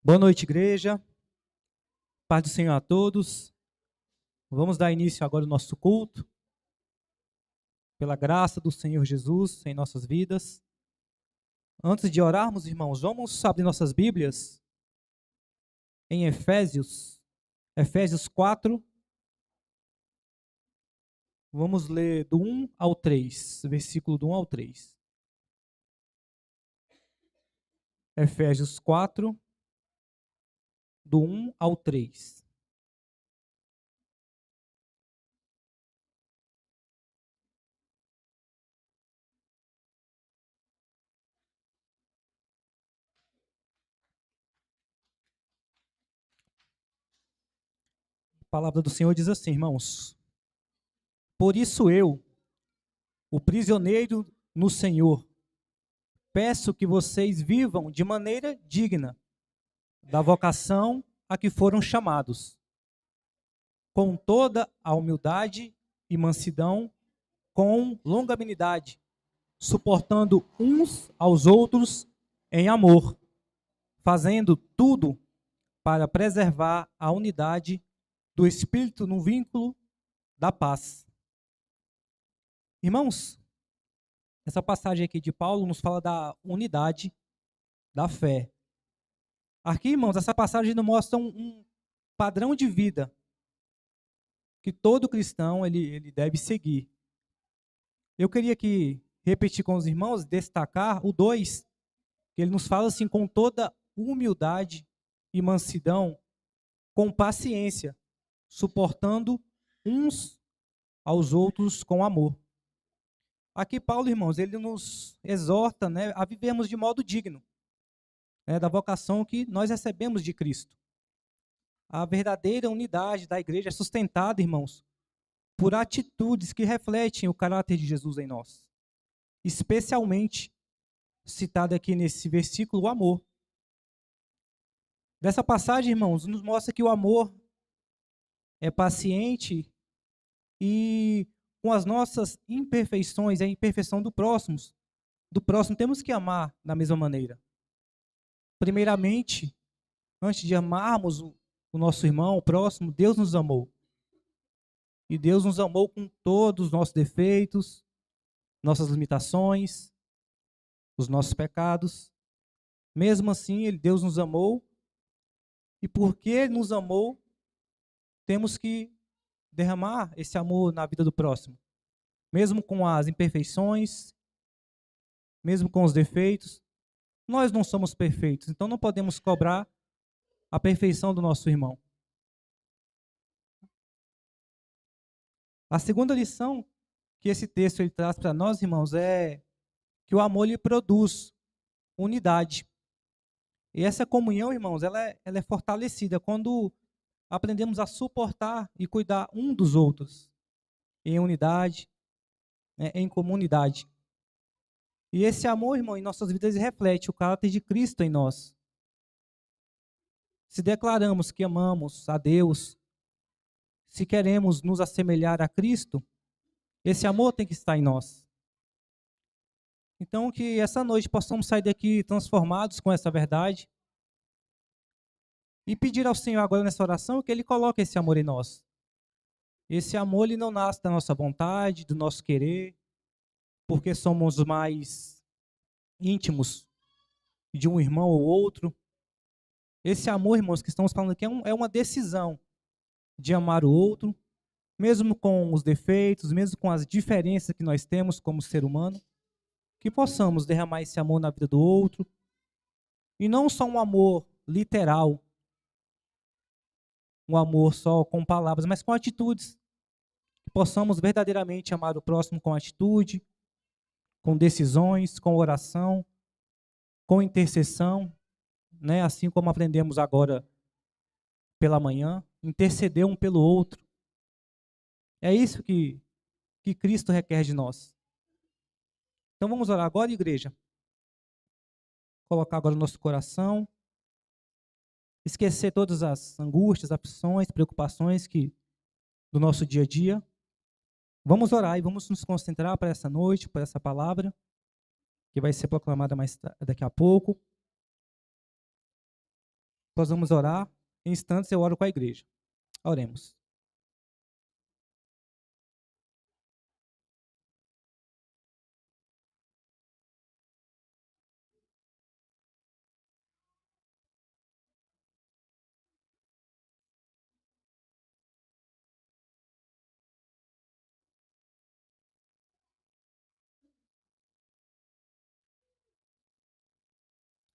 Boa noite, igreja. Paz do Senhor a todos. Vamos dar início agora ao nosso culto. Pela graça do Senhor Jesus em nossas vidas. Antes de orarmos, irmãos, vamos abrir nossas Bíblias em Efésios 4. Vamos ler do 1 ao 3, versículo do 1 ao 3. Efésios 4, do 1 ao 3. A palavra do Senhor diz assim, irmãos: Por isso eu, o prisioneiro no Senhor, peço que vocês vivam de maneira digna da vocação a que foram chamados, com toda a humildade e mansidão, com longanimidade, suportando uns aos outros em amor, fazendo tudo para preservar a unidade do Espírito no vínculo da paz. Irmãos, essa passagem aqui de Paulo nos fala da unidade da fé. Aqui, irmãos, essa passagem nos mostra um padrão de vida que todo cristão ele deve seguir. Eu queria aqui repetir com os irmãos, destacar o 2, que ele nos fala assim, com toda humildade e mansidão, com paciência, suportando uns aos outros com amor. Aqui Paulo, irmãos, ele nos exorta, né, a vivermos de modo digno, né, da vocação que nós recebemos de Cristo. A verdadeira unidade da igreja é sustentada, irmãos, por atitudes que refletem o caráter de Jesus em nós. Especialmente citado aqui nesse versículo, o amor. Dessa passagem, irmãos, nos mostra que o amor é paciente e com as nossas imperfeições, a imperfeição do próximo temos que amar da mesma maneira. Primeiramente, antes de amarmos o nosso irmão, o próximo, Deus nos amou. E Deus nos amou com todos os nossos defeitos, nossas limitações, os nossos pecados. Mesmo assim, Deus nos amou. E porque Ele nos amou, temos que derramar esse amor na vida do próximo. Mesmo com as imperfeições, mesmo com os defeitos. Nós não somos perfeitos, então não podemos cobrar a perfeição do nosso irmão. A segunda lição que esse texto ele traz para nós, irmãos, é que o amor lhe produz unidade. E essa comunhão, irmãos, ela é fortalecida quando aprendemos a suportar e cuidar um dos outros em unidade, né, em comunidade. E esse amor, irmão, em nossas vidas reflete o caráter de Cristo em nós. Se declaramos que amamos a Deus, se queremos nos assemelhar a Cristo, esse amor tem que estar em nós. Então, que essa noite possamos sair daqui transformados com essa verdade e pedir ao Senhor agora nessa oração que Ele coloque esse amor em nós. Esse amor ele não nasce da nossa vontade, do nosso querer, porque somos mais íntimos de um irmão ou outro. Esse amor, irmãos, que estamos falando aqui é uma decisão de amar o outro, mesmo com os defeitos, mesmo com as diferenças que nós temos como ser humano, que possamos derramar esse amor na vida do outro, e não só um amor literal, um amor só com palavras, mas com atitudes, que possamos verdadeiramente amar o próximo com atitude, com decisões, com oração, com intercessão, né? Assim como aprendemos agora pela manhã, interceder um pelo outro. É isso que Cristo requer de nós. Então vamos orar agora, igreja. Colocar agora o nosso coração. Esquecer todas as angústias, aflições, preocupações do nosso dia a dia. Vamos orar e vamos nos concentrar para essa noite, para essa palavra, que vai ser proclamada daqui a pouco. Nós vamos orar. Em instantes eu oro com a igreja. Oremos.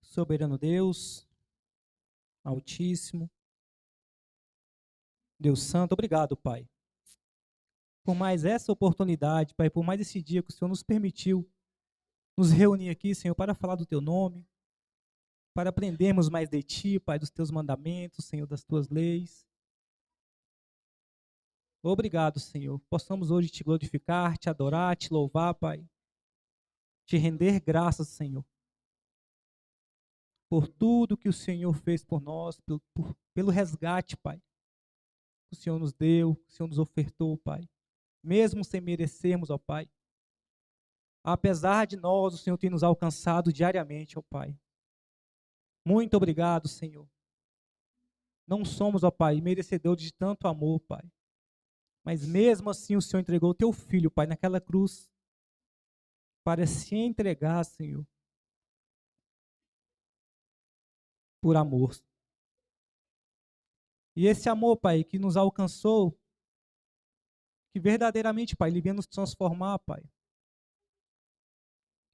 Soberano Deus, Altíssimo, Deus Santo, obrigado, Pai, por mais essa oportunidade, Pai, por mais esse dia que o Senhor nos permitiu nos reunir aqui, Senhor, para falar do Teu nome, para aprendermos mais de Ti, Pai, dos Teus mandamentos, Senhor, das Tuas leis. Obrigado, Senhor. Possamos hoje Te glorificar, Te adorar, Te louvar, Pai, Te render graças, Senhor, por tudo que o Senhor fez por nós, pelo resgate, Pai, que o Senhor nos deu, que o Senhor nos ofertou, Pai, mesmo sem merecermos, ó Pai. Apesar de nós, o Senhor tem nos alcançado diariamente, ó Pai. Muito obrigado, Senhor. Não somos, ó Pai, merecedores de tanto amor, Pai. Mas mesmo assim o Senhor entregou o Teu Filho, Pai, naquela cruz, para se entregar, Senhor, por amor. E esse amor, Pai, que nos alcançou, que verdadeiramente, Pai, Ele vem nos transformar, Pai.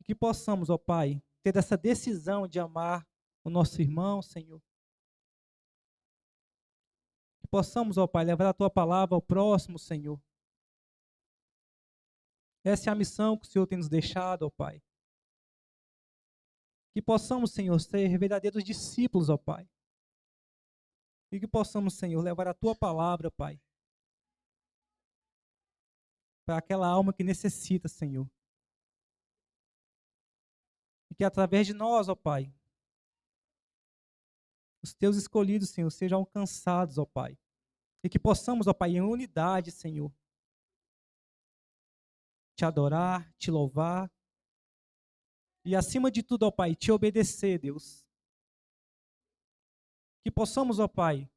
E que possamos, ó Pai, ter essa decisão de amar o nosso irmão, Senhor. Que possamos, ó Pai, levar a Tua palavra ao próximo, Senhor. Essa é a missão que o Senhor tem nos deixado, ó Pai. Que possamos, Senhor, ser verdadeiros discípulos, ó Pai. E que possamos, Senhor, levar a Tua palavra, Pai, para aquela alma que necessita, Senhor. E que através de nós, ó Pai, os Teus escolhidos, Senhor, sejam alcançados, ó Pai. E que possamos, ó Pai, em unidade, Senhor, Te adorar, Te louvar. E acima de tudo, ó Pai, Te obedecer, Deus. Que possamos, ó Pai,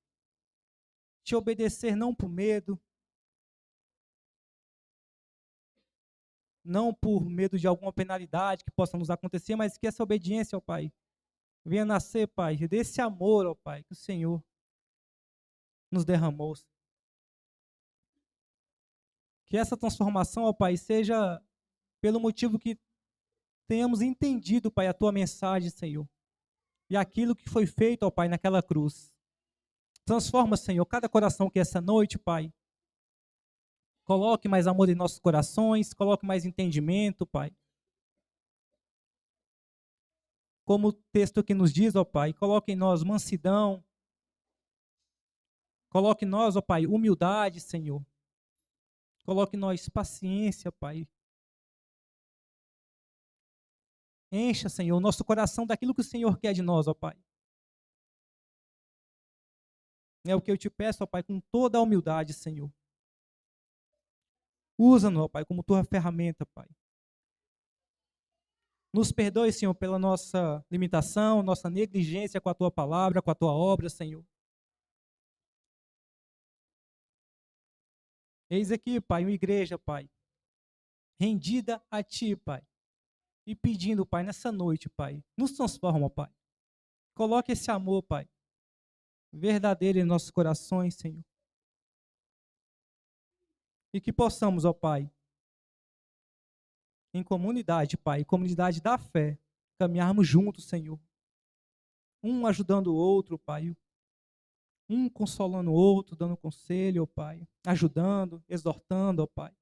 Te obedecer não por medo, não por medo de alguma penalidade que possa nos acontecer, mas que essa obediência, ó Pai, venha nascer, Pai, desse amor, ó Pai, que o Senhor nos derramou. Que essa transformação, ó Pai, seja pelo motivo que tenhamos entendido, Pai, a Tua mensagem, Senhor. E aquilo que foi feito, ó Pai, naquela cruz. Transforma, Senhor, cada coração que essa noite, Pai, coloque mais amor em nossos corações, coloque mais entendimento, Pai. Como o texto aqui nos diz, ó Pai, coloque em nós mansidão, coloque em nós, ó Pai, humildade, Senhor. Coloque em nós paciência, Pai. Encha, Senhor, o nosso coração daquilo que o Senhor quer de nós, ó Pai. É o que eu te peço, ó Pai, com toda a humildade, Senhor. Usa-nos, ó Pai, como Tua ferramenta, Pai. Nos perdoe, Senhor, pela nossa limitação, nossa negligência com a Tua palavra, com a Tua obra, Senhor. Eis aqui, Pai, uma igreja, Pai, rendida a Ti, Pai, e pedindo, Pai, nessa noite, Pai, nos transforma, Pai. Coloque esse amor, Pai, verdadeiro em nossos corações, Senhor. E que possamos, ó Pai, em comunidade, Pai, comunidade da fé, caminharmos juntos, Senhor. Um ajudando o outro, Pai, um consolando o outro, dando conselho, ó Pai, ajudando, exortando, ó Pai.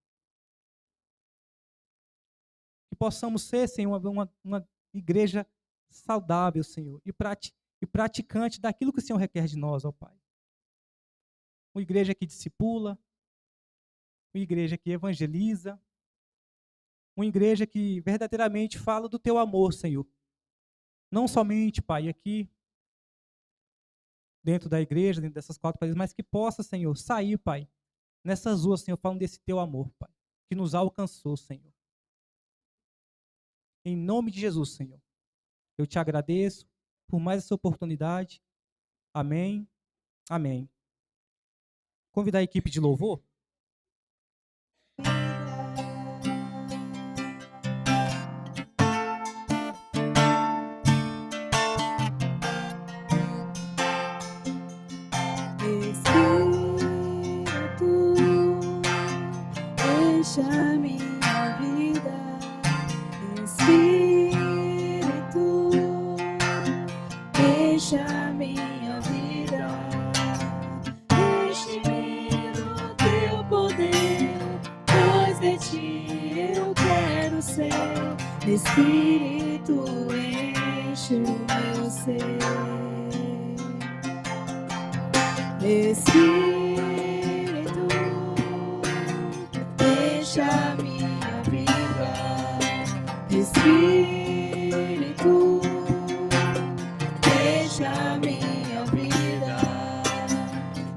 Que possamos ser, Senhor, uma igreja saudável, Senhor, e praticante daquilo que o Senhor requer de nós, ó Pai. Uma igreja que discipula, uma igreja que evangeliza, uma igreja que verdadeiramente fala do Teu amor, Senhor. Não somente, Pai, aqui, dentro da igreja, dentro dessas quatro paredes, mas que possa, Senhor, sair, Pai, nessas ruas, Senhor, falando desse Teu amor, Pai, que nos alcançou, Senhor. Em nome de Jesus, Senhor, eu te agradeço por mais essa oportunidade. Amém. Amém. Convidar a equipe de louvor. Deixa minha vida, Espírito, deixa minha vida, enche-me do teu poder, pois de ti eu quero ser. Espírito, enche o meu ser. Espírito, deixa minha vida, Espírito, deixa minha vida,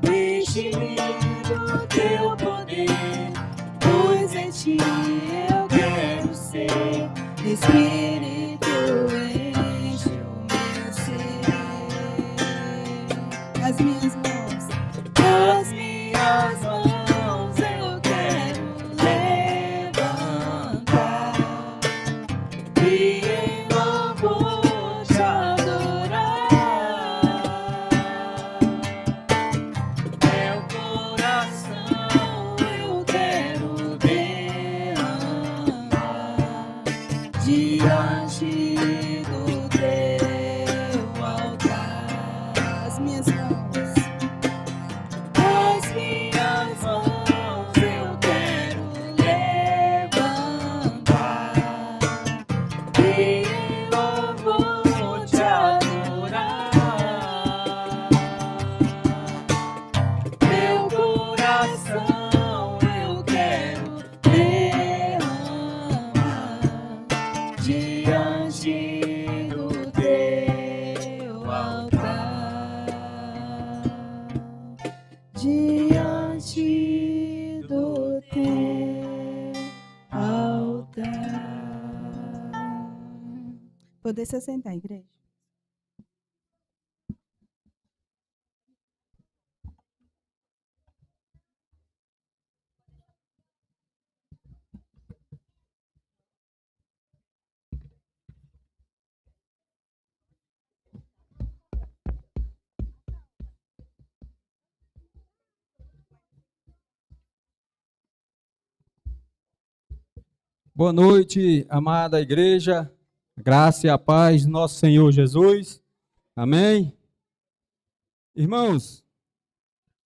enche-me do teu poder, pois em ti eu quero ser. Espírito, enche o meu ser. As minhas mãos, as minhas mãos eu quero levantar e em louvor te adorar. Meu coração eu quero derramar diante do teu altar. As minhas mãos, as minhas mãos eu quero levantar e em louvor te adorar. Meu coração eu quero derramar diante do teu altar, diante do teu altar. Poder se sentar, igreja. Boa noite, amada igreja, graça e a paz do nosso Senhor Jesus, amém? Irmãos,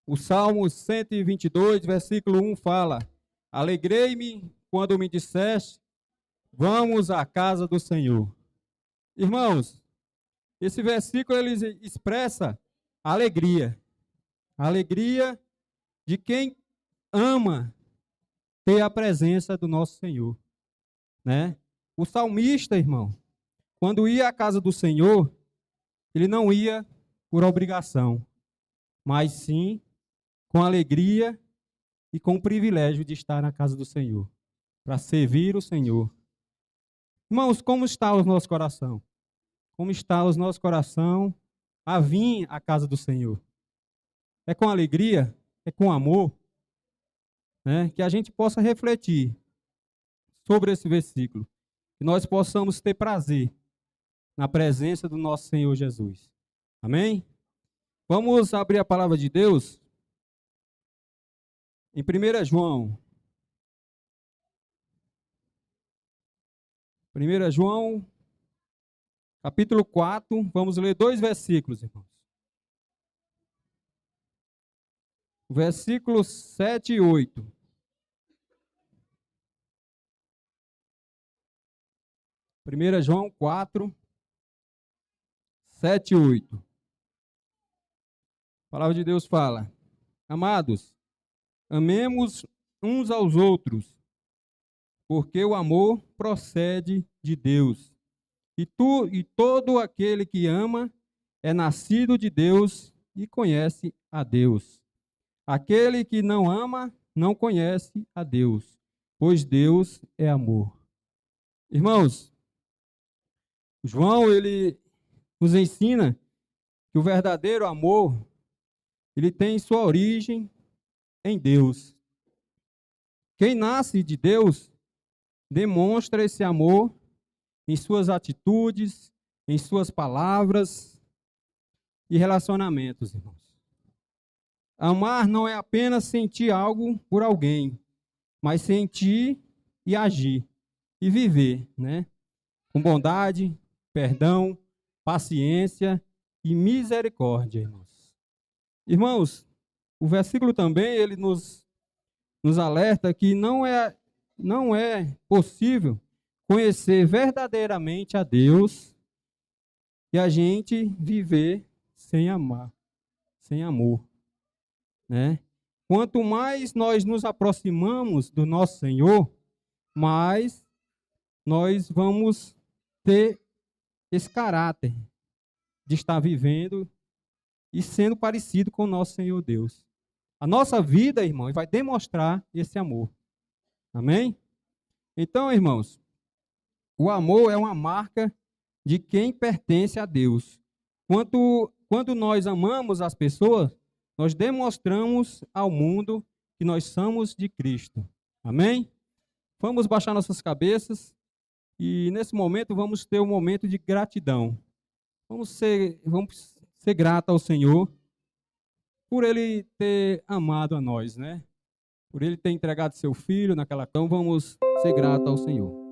o Salmo 122, versículo 1 fala: alegrei-me quando me disseste, vamos à casa do Senhor. Irmãos, esse versículo ele expressa a alegria de quem ama ter a presença do nosso Senhor. Né? O salmista, irmão, quando ia à casa do Senhor, ele não ia por obrigação, mas sim com alegria e com o privilégio de estar na casa do Senhor, para servir o Senhor. Irmãos, como está o nosso coração? Como está o nosso coração a vir à casa do Senhor? É com alegria? É com amor? Né? Que a gente possa refletir sobre esse versículo, que nós possamos ter prazer na presença do nosso Senhor Jesus. Amém? Vamos abrir a palavra de Deus em 1 João. 1 João, capítulo 4, vamos ler 2 versículos, irmãos. Versículos 7 e 8. 1 João 4, 7 e 8. A palavra de Deus fala: amados, amemos uns aos outros, porque o amor procede de Deus. E todo aquele que ama é nascido de Deus e conhece a Deus. Aquele que não ama não conhece a Deus, pois Deus é amor. Irmãos, João, ele nos ensina que o verdadeiro amor, ele tem sua origem em Deus. Quem nasce de Deus demonstra esse amor em suas atitudes, em suas palavras e relacionamentos, irmãos. Amar não é apenas sentir algo por alguém, mas sentir e agir e viver, né? Com bondade, perdão, paciência e misericórdia, irmãos. Irmãos, o versículo também ele nos alerta que não é possível conhecer verdadeiramente a Deus e a gente viver sem amar, sem amor, né? Quanto mais nós nos aproximamos do nosso Senhor, mais nós vamos ter esse caráter de estar vivendo e sendo parecido com o nosso Senhor Deus. A nossa vida, irmão, vai demonstrar esse amor. Amém? Então, irmãos, o amor é uma marca de quem pertence a Deus. Quando nós amamos as pessoas, nós demonstramos ao mundo que nós somos de Cristo. Amém? Vamos baixar nossas cabeças e nesse momento vamos ter um momento de gratidão. Vamos ser gratos ao Senhor por Ele ter amado a nós, né? Por Ele ter entregado seu Filho naquela cama. Vamos ser gratos ao Senhor.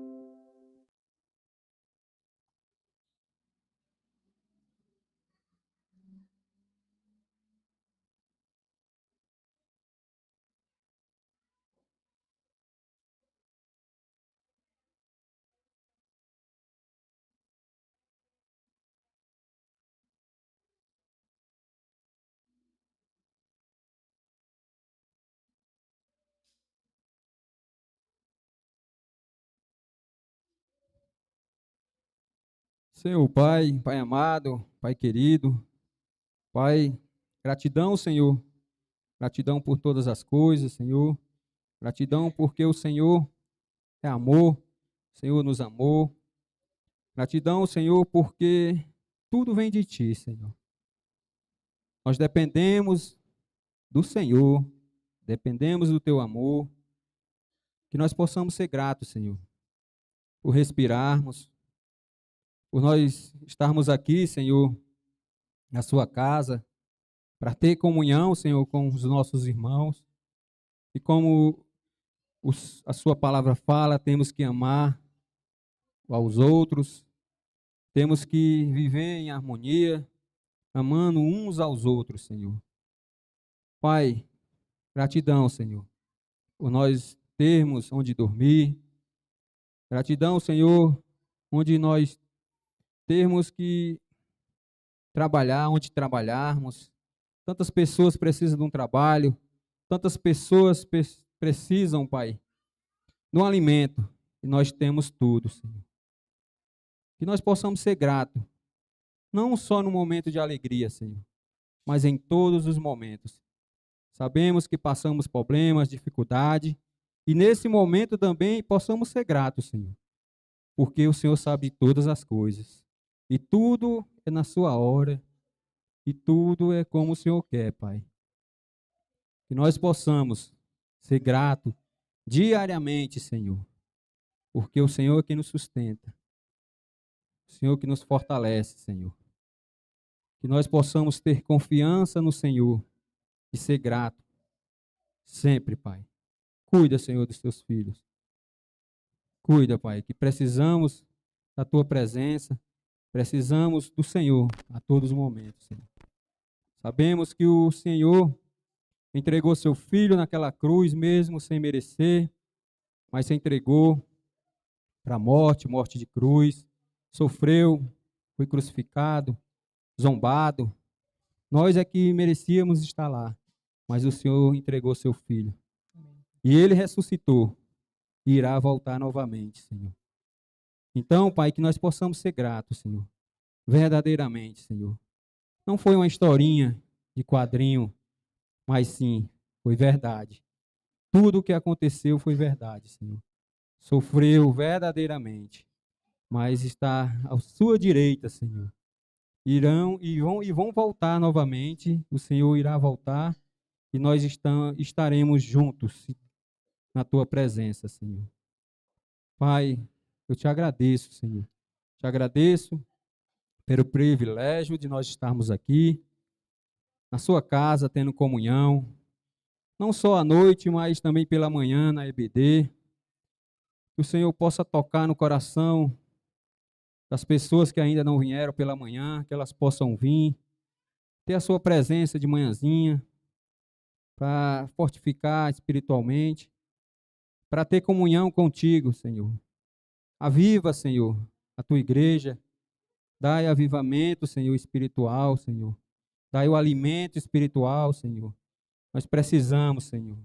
Senhor Pai, Pai amado, Pai querido, Pai, gratidão, Senhor. Gratidão por todas as coisas, Senhor. Gratidão porque o Senhor é amor, o Senhor nos amou. Gratidão, Senhor, porque tudo vem de Ti, Senhor. Nós dependemos do Senhor, dependemos do Teu amor. Que nós possamos ser gratos, Senhor, por respirarmos, por nós estarmos aqui, Senhor, na Sua casa, para ter comunhão, Senhor, com os nossos irmãos. E como a Sua palavra fala, temos que amar aos outros, temos que viver em harmonia, amando uns aos outros, Senhor. Pai, gratidão, Senhor, por nós termos onde dormir. Gratidão, Senhor, onde nós termos que trabalhar, onde trabalharmos. Tantas pessoas precisam de um trabalho, tantas pessoas precisam, Pai, de um alimento, e nós temos tudo, Senhor. Que nós possamos ser gratos, não só no momento de alegria, Senhor, mas em todos os momentos. Sabemos que passamos problemas, dificuldade, e nesse momento também possamos ser gratos, Senhor, porque o Senhor sabe todas as coisas, e tudo é na sua hora, e tudo é como o Senhor quer, Pai. Que nós possamos ser gratos diariamente, Senhor, porque o Senhor é quem nos sustenta, o Senhor que nos fortalece, Senhor. Que nós possamos ter confiança no Senhor e ser grato sempre, Pai. Cuida, Senhor, dos teus filhos. Cuida, Pai, que precisamos da tua presença, precisamos do Senhor a todos os momentos, Senhor. Sabemos que o Senhor entregou seu filho naquela cruz mesmo sem merecer, mas se entregou para a morte de cruz, sofreu, foi crucificado, zombado. Nós é que merecíamos estar lá, mas o Senhor entregou seu filho. E ele ressuscitou e irá voltar novamente, Senhor. Então, Pai, que nós possamos ser gratos, Senhor, verdadeiramente, Senhor. Não foi uma historinha de quadrinho, mas sim, foi verdade. Tudo o que aconteceu foi verdade, Senhor. Sofreu verdadeiramente, mas está à sua direita, Senhor, vão voltar novamente. O Senhor irá voltar e nós estaremos juntos na tua presença, Senhor. Pai, eu te agradeço, Senhor. Te agradeço pelo privilégio de nós estarmos aqui, na sua casa, tendo comunhão, não só à noite, mas também pela manhã na EBD. Que o Senhor possa tocar no coração das pessoas que ainda não vieram pela manhã, que elas possam vir, ter a sua presença de manhãzinha, para fortificar espiritualmente, para ter comunhão contigo, Senhor. Aviva, Senhor, a tua igreja. Dai avivamento, Senhor, espiritual, Senhor. Dai o alimento espiritual, Senhor. Nós precisamos, Senhor,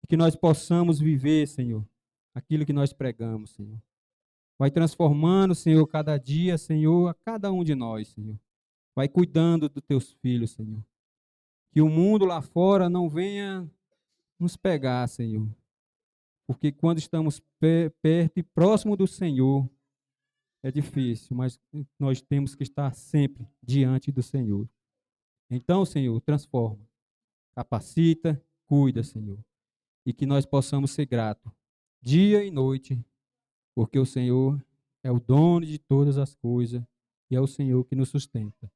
que nós possamos viver, Senhor, aquilo que nós pregamos, Senhor. Vai transformando, Senhor, cada dia, Senhor, a cada um de nós, Senhor. Vai cuidando dos teus filhos, Senhor. Que o mundo lá fora não venha nos pegar, Senhor. Porque quando estamos perto e próximo do Senhor, é difícil, mas nós temos que estar sempre diante do Senhor. Então, Senhor, transforma, capacita, cuida, Senhor. E que nós possamos ser gratos, dia e noite, porque o Senhor é o dono de todas as coisas e é o Senhor que nos sustenta.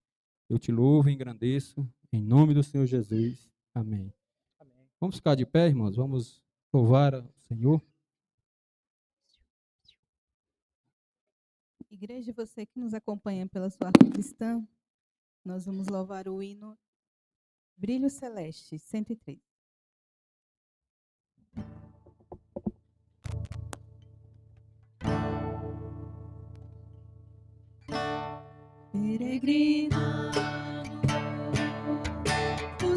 Eu te louvo e engrandeço, em nome do Senhor Jesus. Amém. Amém. Vamos ficar de pé, irmãos? Vamos louvar o Senhor. Igreja, você que nos acompanha pela sua arte cristã, nós vamos louvar o hino Brilho Celeste, 103. Peregrinando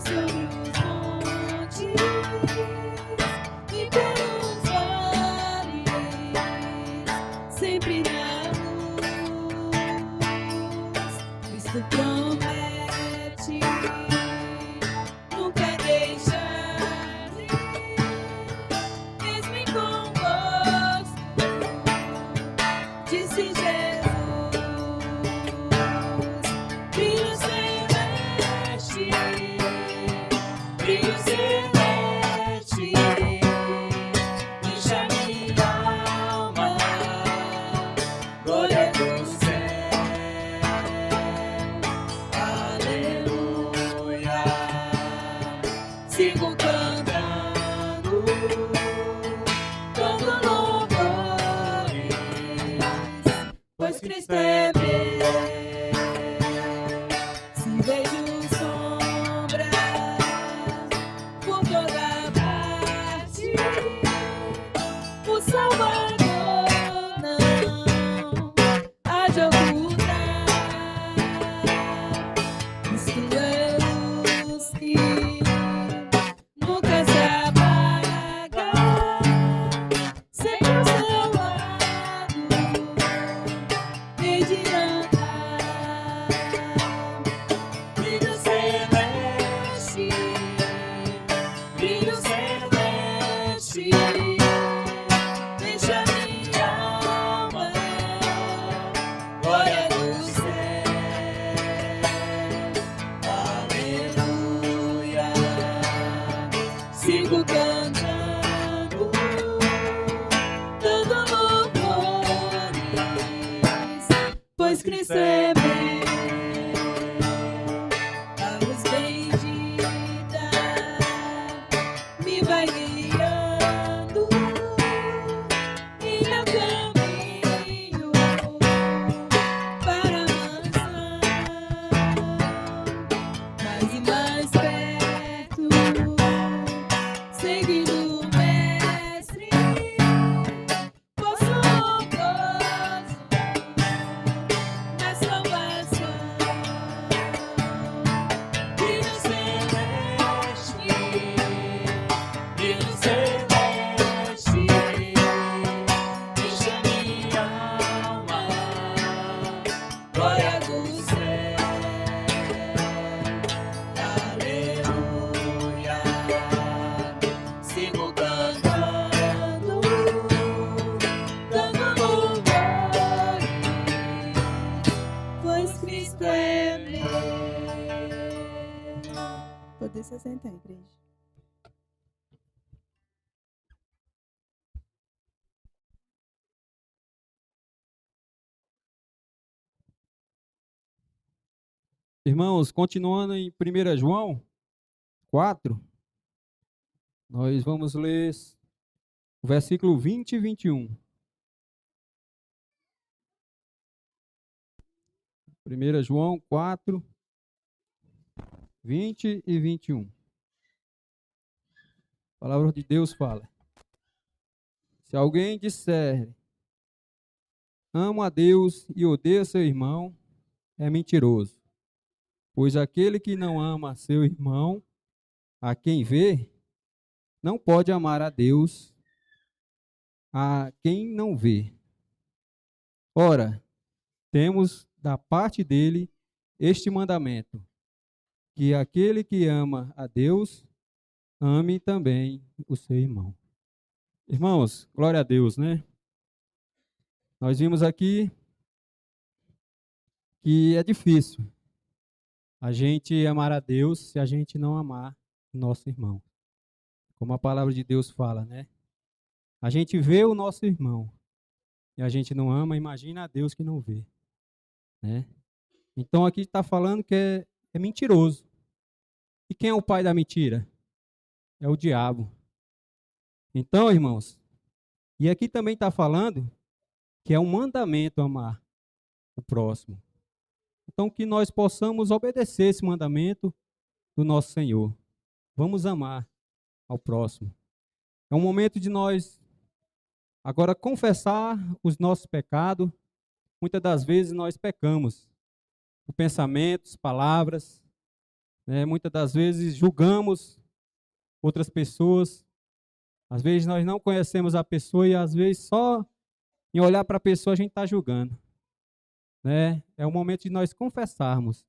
sobre os montes e pelos vales, sempre na luz, Cristo promete nunca deixar-me, eis-me convosco, disse Jesus. Brilho celeste, enche minha alma, glória do céu, aleluia. Sigo cantando, dando louvores, pois Cristo é meu. Se vejo sombras por toda parte, o Salvador não há de ocultar. Cristo é luz que nunca se apaga, sempre ao seu lado hei de andar. Brilho celeste, enche a minha alma, glória do céu, aleluia. Sigo cantando, dando louvores, pois Cristo é meu. A luz bendita me vai guiando em meu caminho para a mansão, mais e mais perto, seguindo o Mestre, posso gozo na salvação. Brilho celeste, enche a minha alma, glória do céu, aleluia. Poder se sentar, igreja. Irmãos, continuando em 1 João 4, nós vamos ler o versículo 20 e 21. 1 João 4, 20 e 21. A palavra de Deus fala: se alguém disser, amo a Deus e odeia seu irmão, é mentiroso. Pois aquele que não ama seu irmão, a quem vê, não pode amar a Deus, a quem não vê. Ora, temos da parte dele este mandamento, que aquele que ama a Deus, ame também o seu irmão. Irmãos, glória a Deus, né? Nós vimos aqui que é difícil a gente amar a Deus se a gente não amar o nosso irmão. Como a palavra de Deus fala, né? A gente vê o nosso irmão e a gente não ama, imagina a Deus que não vê, né? Então aqui está falando que é mentiroso. E quem é o pai da mentira? É o diabo. Então, irmãos, e aqui também está falando que é um mandamento amar o próximo. Então que nós possamos obedecer esse mandamento do nosso Senhor. Vamos amar ao próximo. É um momento de nós agora confessar os nossos pecados. Muitas das vezes nós pecamos por pensamentos, palavras, né? Muitas das vezes julgamos outras pessoas. Às vezes nós não conhecemos a pessoa e às vezes só em olhar para a pessoa a gente está julgando, né? É o momento de nós confessarmos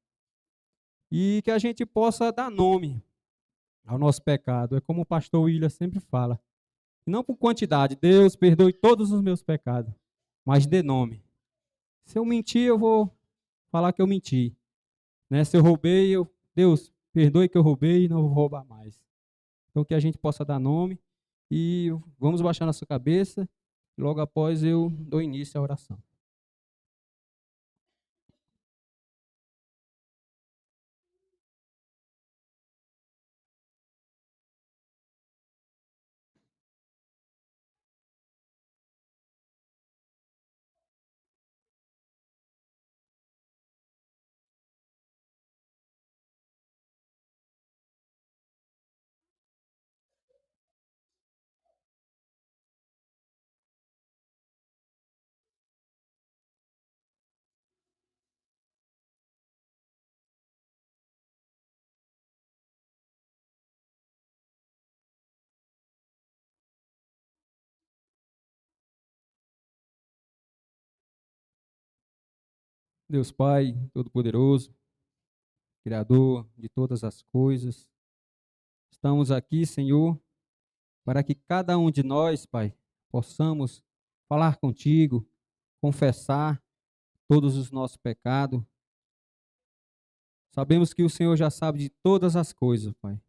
e que a gente possa dar nome ao nosso pecado. É como o pastor William sempre fala. Não por quantidade, Deus perdoe todos os meus pecados, mas dê nome. Se eu mentir, eu vou falar que eu menti, né? Se eu roubei, Deus perdoe que eu roubei e não vou roubar mais. Então que a gente possa dar nome e vamos baixar nossa cabeça. Logo após eu dou início à oração. Deus Pai Todo-Poderoso, Criador de todas as coisas, estamos aqui, Senhor, para que cada um de nós, Pai, possamos falar contigo, confessar todos os nossos pecados. Sabemos que o Senhor já sabe de todas as coisas, Pai,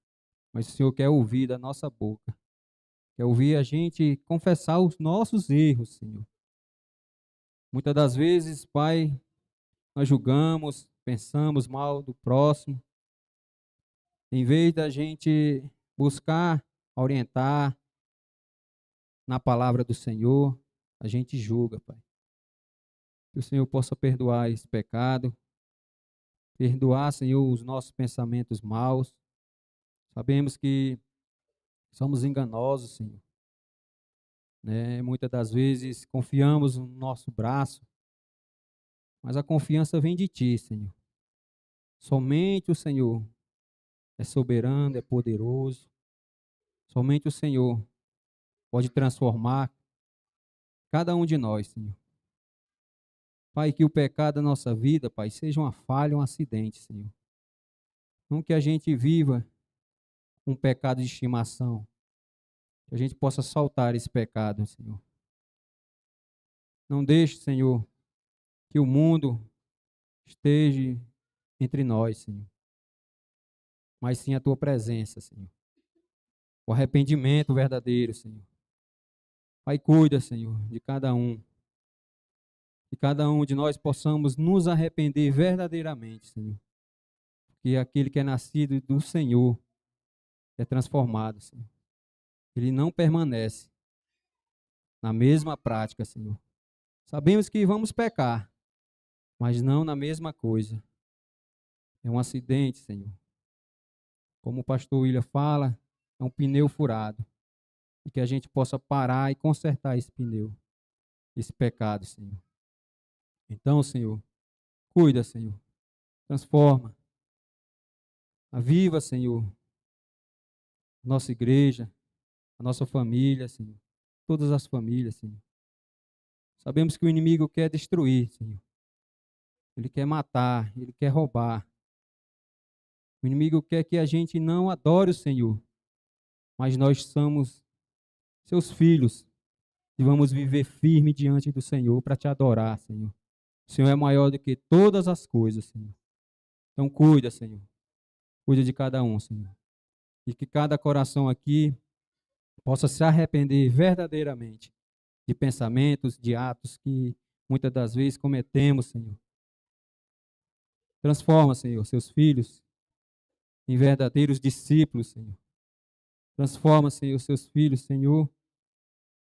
mas o Senhor quer ouvir da nossa boca, quer ouvir a gente confessar os nossos erros, Senhor. Muitas das vezes, Pai, nós julgamos, pensamos mal do próximo, em vez da gente buscar orientar na palavra do Senhor, a gente julga, Pai. Que o Senhor possa perdoar esse pecado, perdoar, Senhor, os nossos pensamentos maus. Sabemos que somos enganosos, Senhor, né? Muitas das vezes confiamos no nosso braço, mas a confiança vem de Ti, Senhor. Somente o Senhor é soberano, é poderoso. Somente o Senhor pode transformar cada um de nós, Senhor. Pai, que o pecado da nossa vida, Pai, seja uma falha, um acidente, Senhor. Não que a gente viva um pecado de estimação, que a gente possa soltar esse pecado, Senhor. Não deixe, Senhor, que o mundo esteja entre nós, Senhor. mas sim a tua presença, Senhor. O arrependimento verdadeiro, Senhor. Pai, cuida, Senhor, de cada um. Que cada um de nós possamos nos arrepender verdadeiramente, Senhor. Que aquele que é nascido do Senhor é transformado, Senhor. Ele não permanece na mesma prática, Senhor. Sabemos que vamos pecar, mas não na mesma coisa. É um acidente, Senhor. Como o pastor William fala, é um pneu furado. E que a gente possa parar e consertar esse pneu, esse pecado, Senhor. Então, Senhor, cuida, Senhor. Transforma. Aviva, Senhor, nossa igreja, a nossa família, Senhor. Todas as famílias, Senhor. Sabemos que o inimigo quer destruir, Senhor. Ele quer matar, ele quer roubar. O inimigo quer que a gente não adore o Senhor. Mas nós somos seus filhos e vamos viver firme diante do Senhor para te adorar, Senhor. O Senhor é maior do que todas as coisas, Senhor. Então cuida, Senhor. Cuida de cada um, Senhor. E que cada coração aqui possa se arrepender verdadeiramente de pensamentos, de atos que muitas das vezes cometemos, Senhor. Transforma, Senhor, seus filhos em verdadeiros discípulos, Senhor. Transforma, Senhor, seus filhos, Senhor,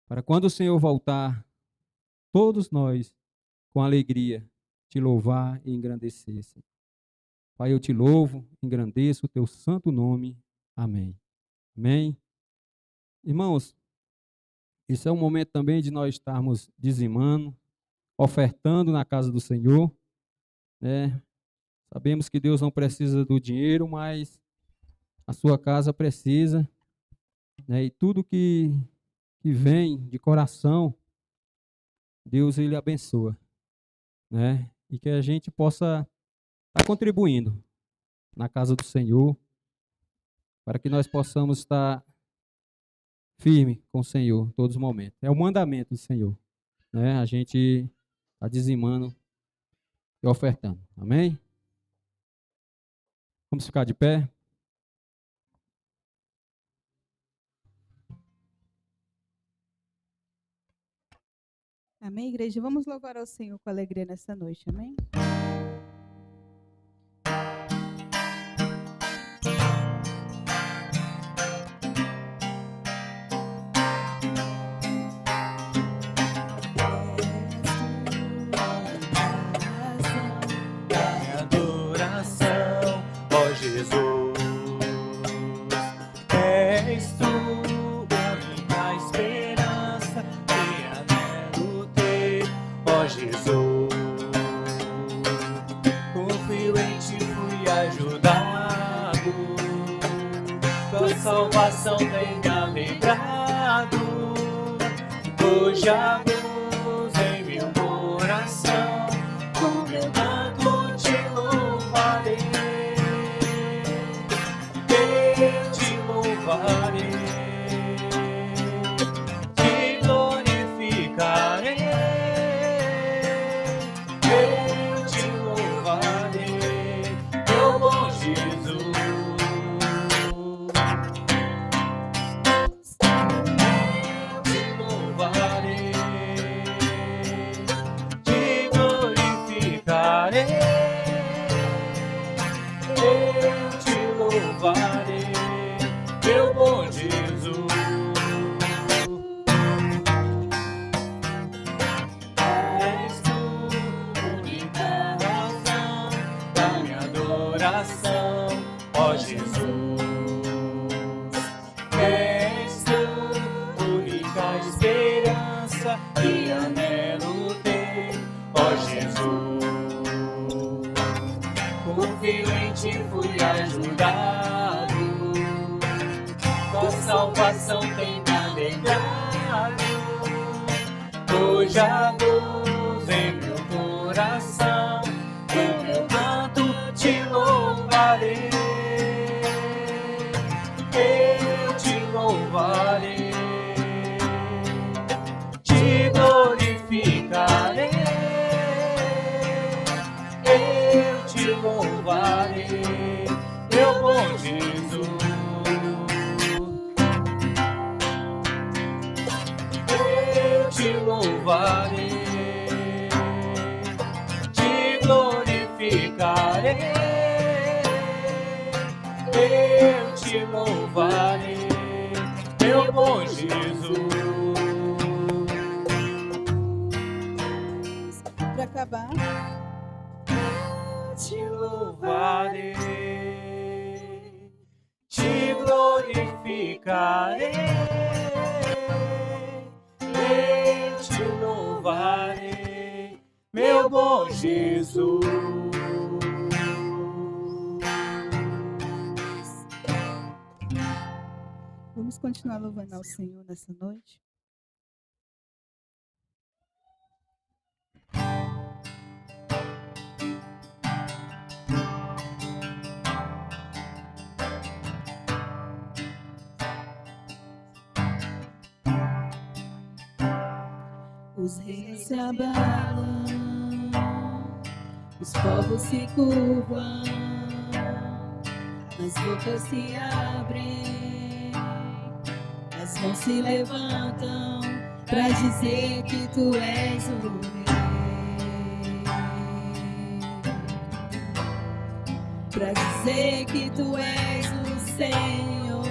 para quando o Senhor voltar, todos nós, com alegria, te louvar e engrandecer, Senhor. Pai, eu te louvo, engrandeço o teu santo nome. Amém. Amém. Irmãos, esse é um momento também de nós estarmos dizimando, ofertando na casa do Senhor, né? Sabemos que Deus não precisa do dinheiro, mas a sua casa precisa, né? E tudo que vem de coração, Deus ele abençoa, né? E que a gente possa estar contribuindo na casa do Senhor, para que nós possamos estar firme com o Senhor em todos os momentos. É o mandamento do Senhor, né? A gente está dizimando e ofertando. Amém? Vamos ficar de pé? Amém, igreja? Vamos louvar ao Senhor com alegria nessa noite, amém? Salvação tem me alegrado, hoje a luz em meu coração, com meu canto te louvarei, eu te louvarei, te glorificarei, eu te louvarei, meu bom Jesus. Meu bom Jesus, és tu, única razão da minha adoração, ó Jesus. És tu, única esperança e anelo ter, ó Jesus. Confiante fui ajudado, tua salvação tem me alegrado, hoje a luz em meu coração, com meu canto te louvarei, eu te louvarei, te glorificarei, eu te louvarei, meu bom Jesus. Eu te louvarei, te glorificarei. Eu te louvarei, meu bom Jesus. Para acabar, Te louvarei, te glorificarei. Eu te louvarei, meu bom Jesus. vamos continuar louvando ao Senhor nessa noite. Os reinos se abalam, os povos se curvam, as bocas se abrem, as mãos se levantam para dizer que tu és o rei, para dizer que tu és o Senhor.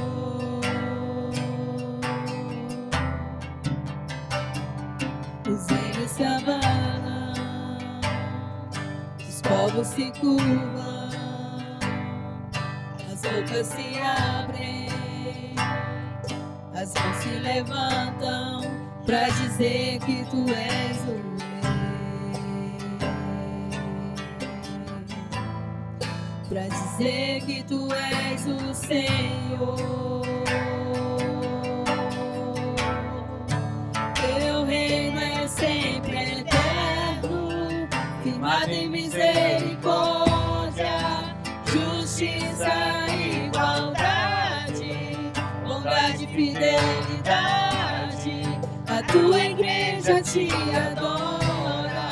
Os reinos se abalam, os povos se curvam, as bocas se abrem, as mãos se levantam para dizer que tu és o rei, para dizer que tu és o Senhor. Sempre eterno, firmado em misericórdia, justiça e igualdade, bondade e fidelidade. A tua igreja te adora,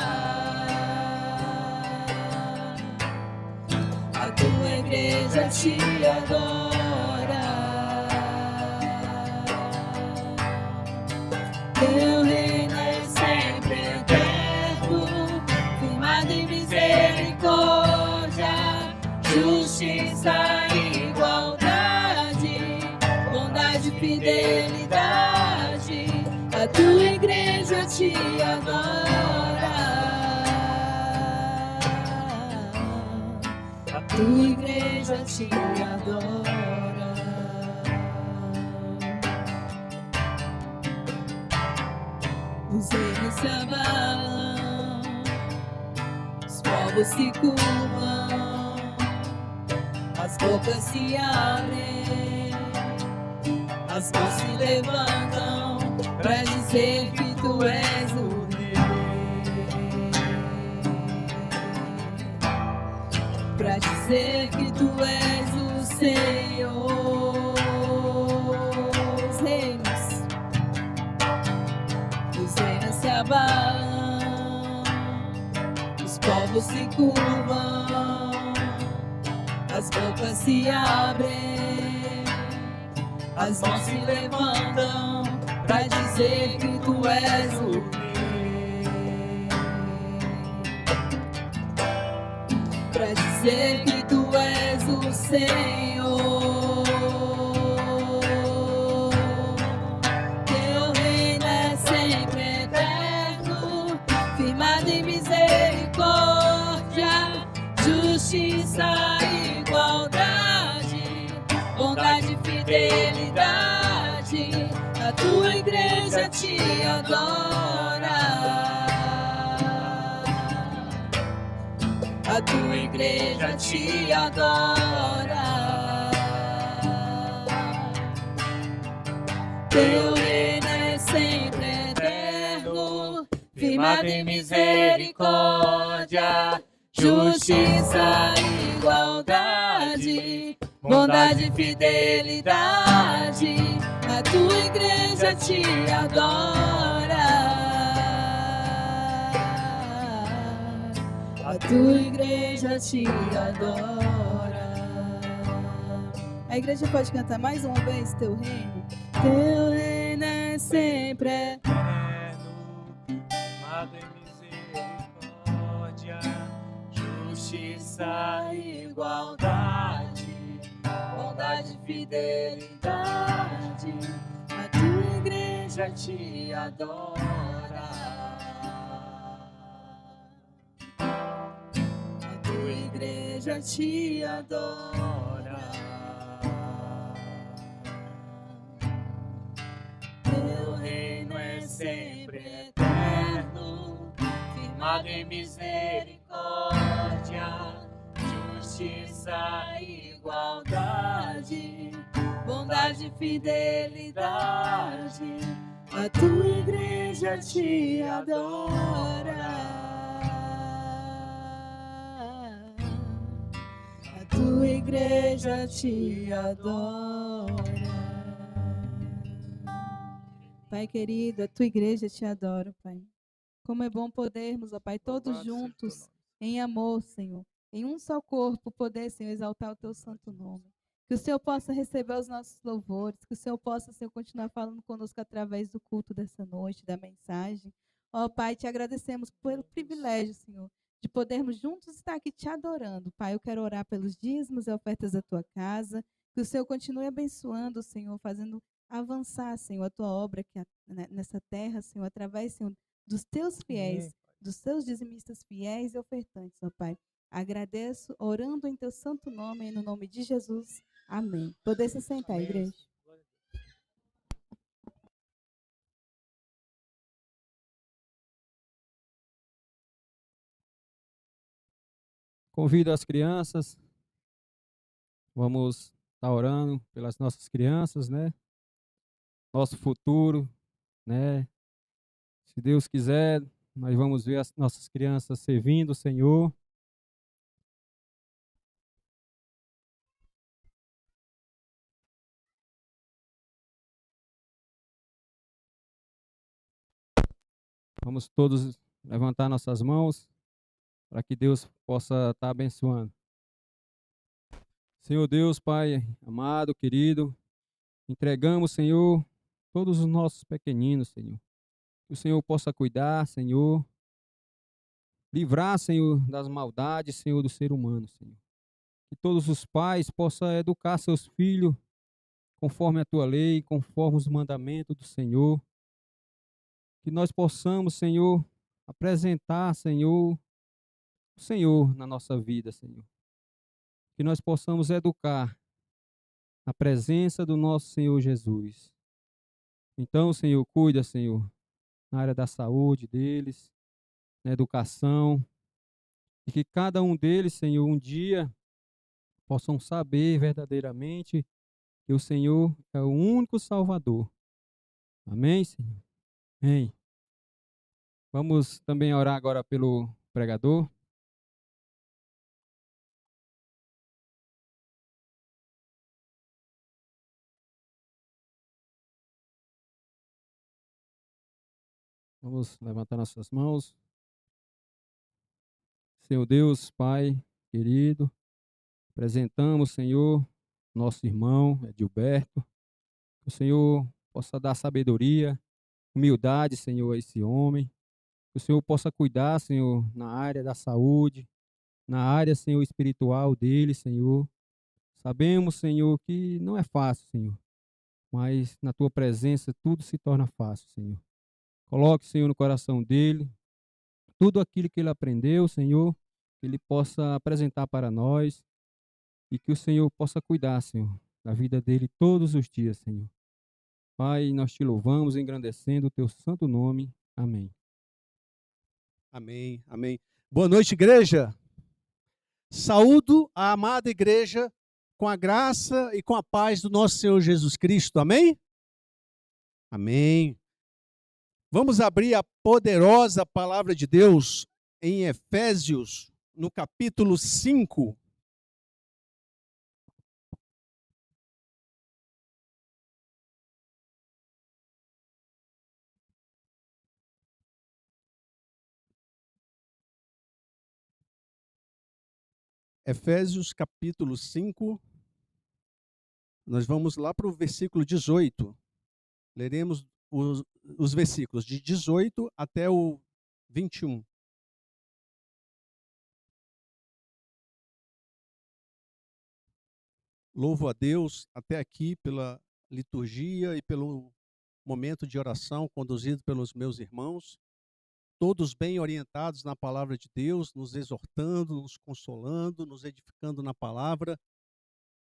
a tua igreja te adora. Teu reino é sempre eterno, firmado em misericórdia, justiça e igualdade, bondade e fidelidade. A tua igreja te adora, a tua igreja te adora. Os reinos se abalam, os povos se curvam, as bocas se abrem, as mãos se levantam para dizer que tu és o rei, para dizer que tu és o Senhor. Os reinos se abalam, os povos se curvam, as bocas se abrem, as mãos se levantam para dizer que tu és o rei, para dizer que tu és o Senhor. Teu reino é sempre eterno, firmado em misericórdia, justiça e igualdade, bondade e fidelidade. A tua igreja te adora, a tua igreja te adora. Teu reino é sempre eterno, firmado em misericórdia, justiça e igualdade, bondade e fidelidade. A tua igreja te adora, a tua igreja te adora. A igreja pode cantar mais uma vez, teu reino é sempre eterno, firmado em misericórdia, justiça e igualdade, bondade e fidelidade. A tua igreja te adora. A tua igreja te adora. Teu reino é sempre eterno, firmado em misericórdia, justiça e igualdade, bondade e fidelidade. A tua igreja te adora. A tua igreja te adora. Pai querido, a tua igreja te adora, Pai. Como é bom podermos, ó Pai, todos Louvado seja o teu juntos, nome. em amor, Senhor, em um só corpo, poder, Senhor, exaltar o teu santo nome. Que o Senhor possa receber os nossos louvores, que o Senhor possa, Senhor, continuar falando conosco através do culto dessa noite, da mensagem. Ó Pai, te agradecemos pelo privilégio, Senhor, de podermos juntos estar aqui te adorando. Pai, eu quero orar pelos dízimos e ofertas da tua casa, que o Senhor continue abençoando, Senhor, fazendo avançar, Senhor, a tua obra aqui nessa terra, Senhor, através, Senhor, dos teus fiéis, dos teus dizimistas fiéis e ofertantes, ó Pai. Agradeço, orando em teu santo nome, e no nome de Jesus. Amém. Poder se sentar, Amém. igreja. Convido as crianças. Vamos estar orando pelas nossas crianças, né? Nosso futuro, né? Se Deus quiser, nós vamos ver as nossas crianças servindo o Senhor. Vamos todos levantar nossas mãos para que Deus possa estar abençoando. Senhor Deus, Pai amado, querido, entregamos, Senhor, todos os nossos pequeninos, Senhor. Que o Senhor possa cuidar, Senhor, livrar, Senhor, das maldades, Senhor, do ser humano, Senhor. Que todos os pais possam educar seus filhos conforme a tua lei, conforme os mandamentos do Senhor. Que nós possamos, Senhor, apresentar, Senhor, o Senhor na nossa vida, Senhor. Que nós possamos educar na presença do nosso Senhor Jesus. Então, Senhor, cuida, Senhor, na área da saúde deles, na educação, e que cada um deles, Senhor, um dia possam saber verdadeiramente que o Senhor é o único Salvador. Amém, Senhor? Amém. Vamos também orar agora pelo pregador. Vamos levantar nossas mãos. Senhor Deus, Pai querido, apresentamos, Senhor, nosso irmão Edilberto. Que o Senhor possa dar sabedoria, humildade, Senhor, a esse homem. Que o Senhor possa cuidar, Senhor, na área da saúde, na área, Senhor, espiritual dele, Senhor. Sabemos, Senhor, que não é fácil, Senhor, mas na tua presença tudo se torna fácil, Senhor. Coloque, Senhor, no coração dele tudo aquilo que ele aprendeu, Senhor, que ele possa apresentar para nós e que o Senhor possa cuidar, Senhor, da vida dele todos os dias, Senhor. Pai, nós te louvamos, engrandecendo o teu santo nome. Amém. Amém, amém. Boa noite, igreja. Saúdo a amada igreja com a graça e com a paz do nosso Senhor Jesus Cristo. Amém? Amém. Vamos abrir a poderosa palavra de Deus em Efésios, no capítulo 5. Efésios, capítulo 5. Nós vamos lá para o versículo 18. Leremos os versículos de 18 até o 21. Louvo a Deus até aqui pela liturgia e pelo momento de oração conduzido pelos meus irmãos, todos bem orientados na palavra de Deus, nos exortando, nos consolando, nos edificando na palavra.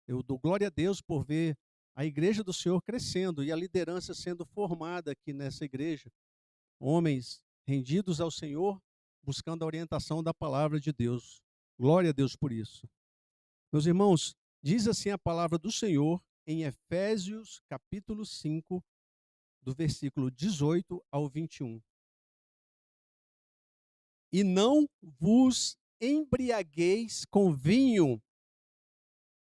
Eu dou glória a Deus por ver a igreja do Senhor crescendo e a liderança sendo formada aqui nessa igreja. Homens rendidos ao Senhor, buscando a orientação da palavra de Deus. Glória a Deus por isso. Meus irmãos, diz assim a palavra do Senhor em Efésios capítulo 5, do versículo 18 ao 21. E não vos embriagueis com vinho,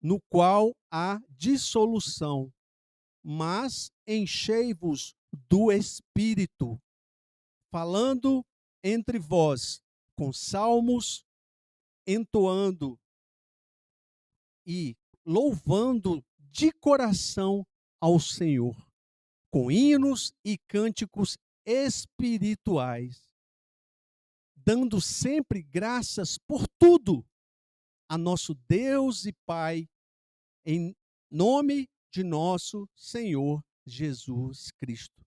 no qual há dissolução, mas enchei-vos do Espírito, falando entre vós com salmos, entoando e louvando de coração ao Senhor, com hinos e cânticos espirituais, dando sempre graças por tudo a nosso Deus e Pai, em nome de nosso Senhor Jesus Cristo,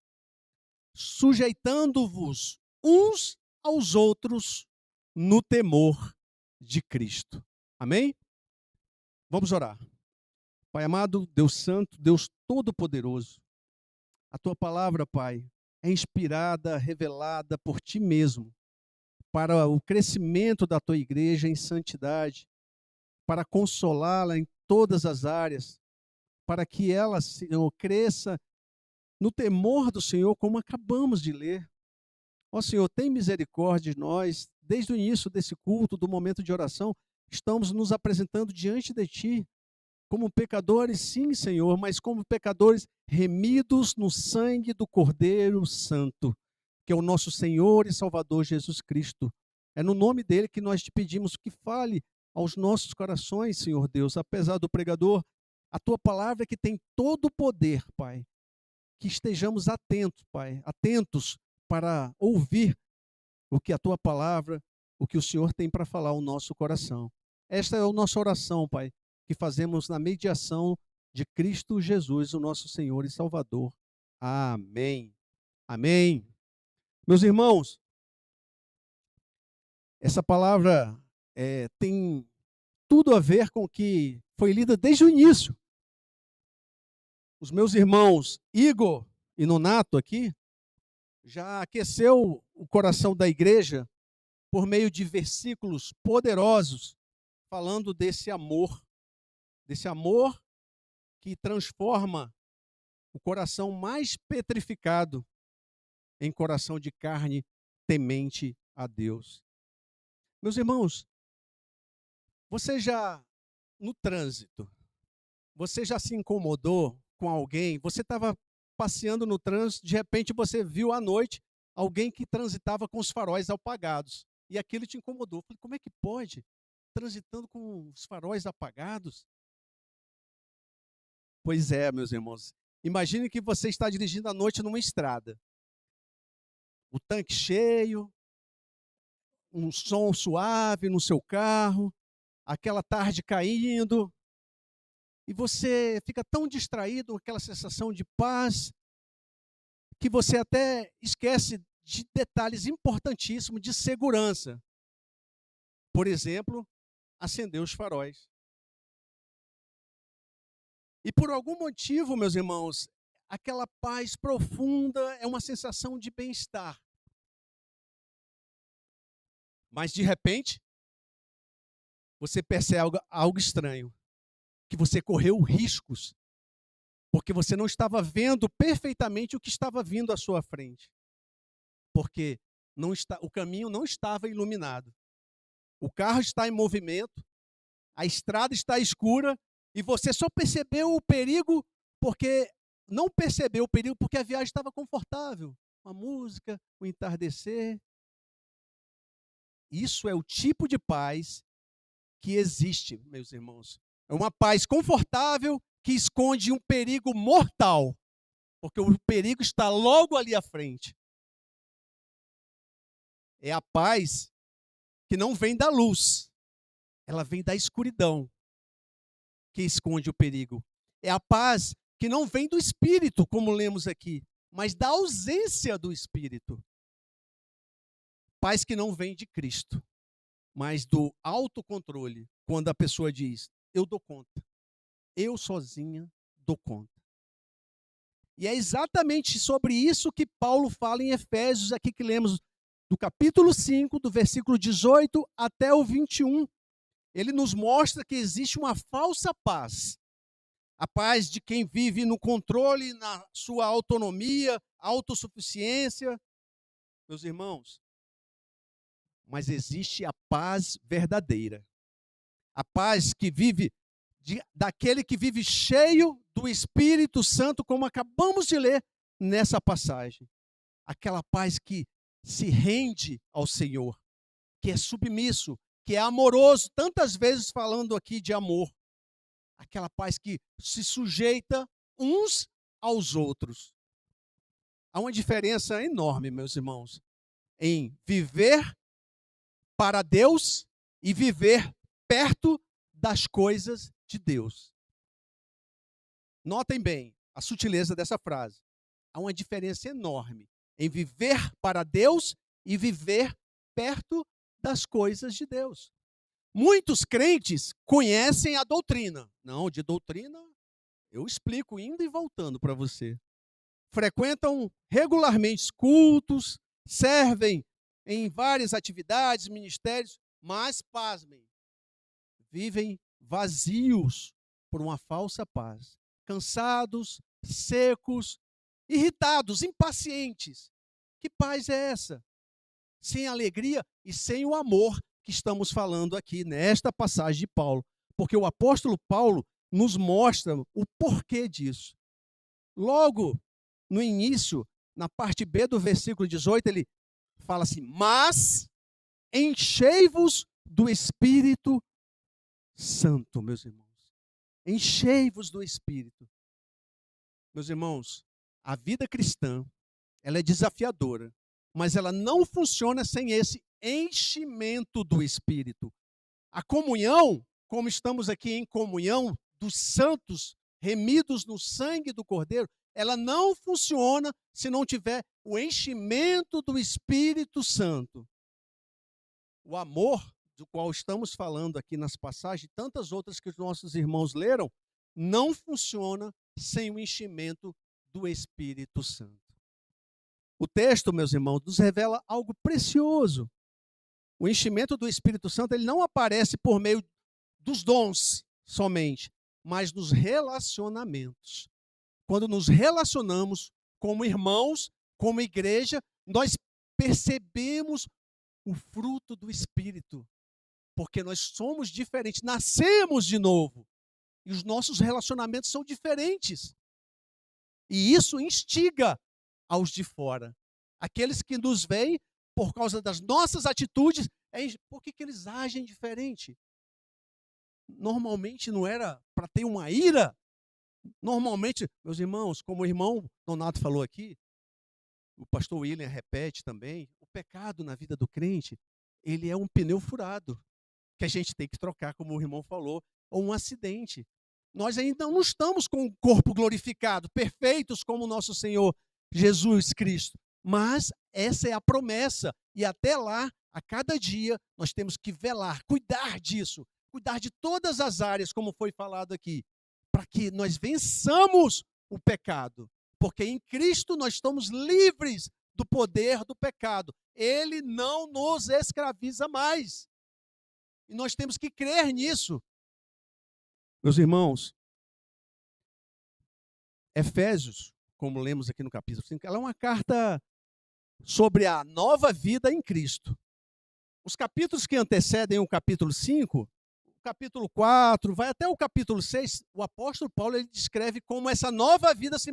sujeitando-vos uns aos outros no temor de Cristo. Amém? Vamos orar. Pai amado, Deus Santo, Deus Todo-Poderoso, a Tua palavra, Pai, é inspirada, revelada por Ti mesmo, para o crescimento da Tua igreja em santidade, para consolá-la em todas as áreas, para que ela, Senhor, cresça no temor do Senhor, como acabamos de ler. Ó Senhor, tem misericórdia de nós. Desde o início desse culto, do momento de oração, estamos nos apresentando diante de Ti, como pecadores, sim, Senhor, mas como pecadores remidos no sangue do Cordeiro Santo, que é o nosso Senhor e Salvador Jesus Cristo. É no nome dele que nós te pedimos que fale aos nossos corações, Senhor Deus, apesar do pregador, a Tua palavra que tem todo o poder, Pai. Que estejamos atentos, Pai, atentos para ouvir o que a Tua palavra, o que o Senhor tem para falar ao nosso coração. Esta é a nossa oração, Pai, que fazemos na mediação de Cristo Jesus, o nosso Senhor e Salvador. Amém. Amém. Meus irmãos, essa palavra tem tudo a ver com o que foi lida desde o início. Os meus irmãos Igor e Nonato aqui já aqueceu o coração da igreja por meio de versículos poderosos falando desse amor que transforma o coração mais petrificado em coração de carne temente a Deus. Meus irmãos, você já no trânsito, você já se incomodou com alguém? Você estava passeando no trânsito, de repente você viu à noite alguém que transitava com os faróis apagados. E aquilo te incomodou. Eu falei, como é que pode? Transitando com os faróis apagados? Pois é, meus irmãos. Imagine que você está dirigindo à noite numa estrada. O tanque cheio, um som suave no seu carro, aquela tarde caindo, e você fica tão distraído com aquela sensação de paz, que você até esquece de detalhes importantíssimos de segurança. Por exemplo, acender os faróis. E por algum motivo, meus irmãos, aquela paz profunda é uma sensação de bem-estar. Mas, de repente, você percebe algo estranho, que você correu riscos, porque você não estava vendo perfeitamente o que estava vindo à sua frente, porque o caminho não estava iluminado. O carro está em movimento, a estrada está escura, e você só percebeu o perigo porque não percebeu o perigo porque a viagem estava confortável. A música, o entardecer. Isso é o tipo de paz que existe, meus irmãos. É uma paz confortável que esconde um perigo mortal, porque o perigo está logo ali à frente. É a paz que não vem da luz, ela vem da escuridão, que esconde o perigo. É a paz que não vem do Espírito, como lemos aqui, mas da ausência do Espírito. Paz que não vem de Cristo, mas do autocontrole, quando a pessoa diz, eu dou conta, eu sozinha dou conta. E é exatamente sobre isso que Paulo fala em Efésios, aqui que lemos do capítulo 5, do versículo 18 até o 21. Ele nos mostra que existe uma falsa paz. A paz de quem vive no controle, na sua autonomia, autossuficiência. Meus irmãos, mas existe a paz verdadeira. A paz que vive, daquele que vive cheio do Espírito Santo, como acabamos de ler nessa passagem. Aquela paz que se rende ao Senhor, que é submisso, que é amoroso, tantas vezes falando aqui de amor. Aquela paz que se sujeita uns aos outros. Há uma diferença enorme, meus irmãos, em viver para Deus e viver perto das coisas de Deus. Notem bem a sutileza dessa frase. Há uma diferença enorme em viver para Deus e viver perto das coisas de Deus. Muitos crentes conhecem a doutrina. Não, de doutrina eu explico indo e voltando para você. Frequentam regularmente cultos, servem em várias atividades, ministérios, mas, pasmem, vivem vazios por uma falsa paz. Cansados, secos, irritados, impacientes. Que paz é essa? Sem alegria e sem o amor que estamos falando aqui nesta passagem de Paulo. Porque o apóstolo Paulo nos mostra o porquê disso. Logo no início, na parte B do versículo 18, ele fala assim, mas enchei-vos do Espírito Santo, meus irmãos. Enchei-vos do Espírito. Meus irmãos, a vida cristã, ela é desafiadora, mas ela não funciona sem esse enchimento do Espírito. A comunhão, como estamos aqui em comunhão dos santos remidos no sangue do Cordeiro, ela não funciona se não tiver o enchimento do Espírito Santo. O amor do qual estamos falando aqui nas passagens, e tantas outras que os nossos irmãos leram, não funciona sem o enchimento do Espírito Santo. O texto, meus irmãos, nos revela algo precioso. O enchimento do Espírito Santo, ele não aparece por meio dos dons somente, mas nos relacionamentos. Quando nos relacionamos como irmãos, como igreja, nós percebemos o fruto do Espírito, porque nós somos diferentes, nascemos de novo, e os nossos relacionamentos são diferentes. E isso instiga aos de fora. Aqueles que nos veem por causa das nossas atitudes, por que eles agem diferente? Normalmente não era para ter uma ira. Normalmente, meus irmãos, como o irmão Donato falou aqui, o pastor William repete também, o pecado na vida do crente, ele é um pneu furado, que a gente tem que trocar, como o irmão falou, ou um acidente. Nós ainda não estamos com o corpo glorificado, perfeitos como o nosso Senhor Jesus Cristo. Mas essa é a promessa. E até lá, a cada dia, nós temos que velar, cuidar disso, cuidar de todas as áreas, como foi falado aqui, para que nós vençamos o pecado. Porque em Cristo nós estamos livres do poder do pecado. Ele não nos escraviza mais. E nós temos que crer nisso. Meus irmãos, Efésios, como lemos aqui no capítulo 5, ela é uma carta sobre a nova vida em Cristo. Os capítulos que antecedem o capítulo 5, o capítulo 4, vai até o capítulo 6, o apóstolo Paulo ele descreve como essa nova vida se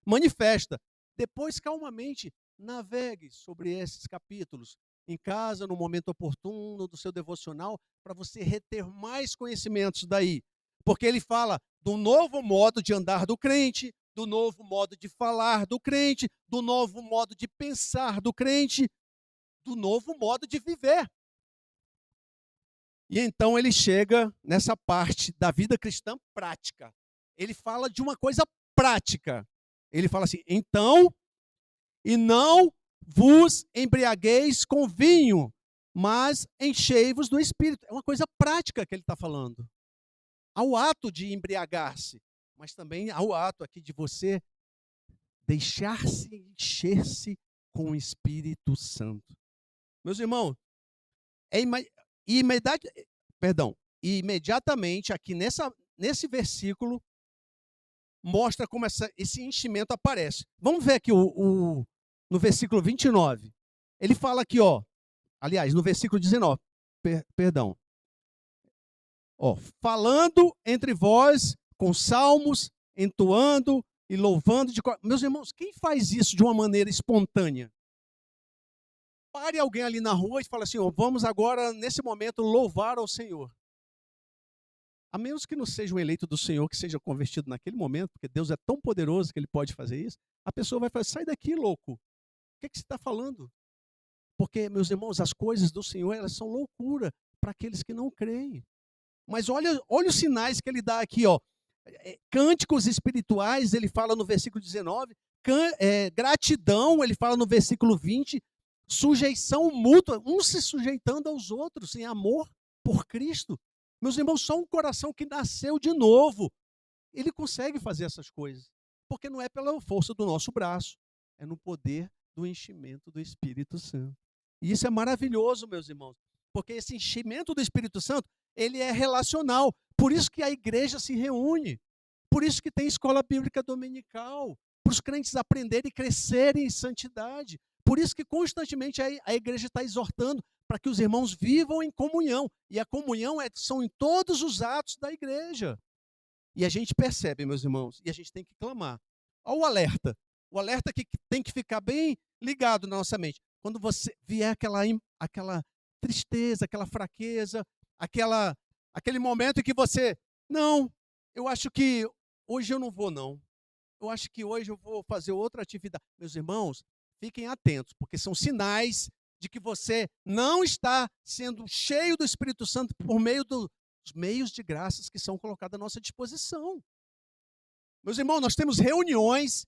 manifesta. Depois, calmamente, navegue sobre esses capítulos, em casa, no momento oportuno do seu devocional, para você reter mais conhecimentos daí. Porque ele fala do novo modo de andar do crente, do novo modo de falar do crente, do novo modo de pensar do crente, do novo modo de viver. E então ele chega nessa parte da vida cristã prática. Ele fala de uma coisa prática. Ele fala assim: então, e não vos embriagueis com vinho, mas enchei-vos do Espírito. É uma coisa prática que ele está falando. Ao ato de embriagar-se, mas também ao ato aqui de você deixar-se encher-se com o Espírito Santo. Meus irmãos, imediatamente aqui nesse versículo mostra como esse enchimento aparece. Vamos ver aqui no versículo 29. Ele fala aqui, aliás, no versículo 19, perdão. Falando entre vós com salmos, entoando e louvando de coração. Meus irmãos, quem faz isso de uma maneira espontânea? Pare alguém ali na rua e fala assim: vamos agora, nesse momento, louvar ao Senhor. A menos que não seja um eleito do Senhor que seja convertido naquele momento, porque Deus é tão poderoso que ele pode fazer isso, a pessoa vai falar: sai daqui, louco. O que você está falando? Porque, meus irmãos, as coisas do Senhor, elas são loucura para aqueles que não creem. Mas olha os sinais que ele dá aqui, cânticos espirituais, ele fala no versículo 19, gratidão, ele fala no versículo 20, sujeição mútua, uns se sujeitando aos outros em amor por Cristo. Meus irmãos, só um coração que nasceu de novo, ele consegue fazer essas coisas, porque não é pela força do nosso braço, é no poder do enchimento do Espírito Santo. E isso é maravilhoso, meus irmãos, porque esse enchimento do Espírito Santo, ele é relacional. Por isso que a igreja se reúne. Por isso que tem escola bíblica dominical. Para os crentes aprenderem e crescerem em santidade. Por isso que constantemente a igreja está exortando para que os irmãos vivam em comunhão. E a comunhão são em todos os atos da igreja. E a gente percebe, meus irmãos, e a gente tem que clamar. Olha o alerta. O alerta que tem que ficar bem ligado na nossa mente. Quando você vier aquela tristeza, aquela fraqueza, aquele momento em que você, não, eu acho que hoje eu não vou, não. Eu acho que hoje eu vou fazer outra atividade. Meus irmãos, fiquem atentos, porque são sinais de que você não está sendo cheio do Espírito Santo por meio dos meios de graças que são colocados à nossa disposição. Meus irmãos, nós temos reuniões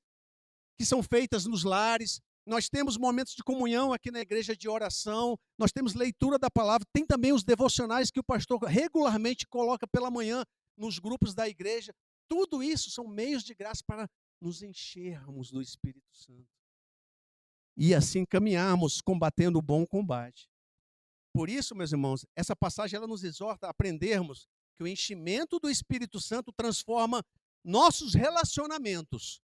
que são feitas nos lares, nós temos momentos de comunhão aqui na igreja de oração, nós temos leitura da palavra, tem também os devocionais que o pastor regularmente coloca pela manhã nos grupos da igreja. Tudo isso são meios de graça para nos enchermos do Espírito Santo. E assim caminharmos combatendo o bom combate. Por isso, meus irmãos, essa passagem ela nos exorta a aprendermos que o enchimento do Espírito Santo transforma nossos relacionamentos.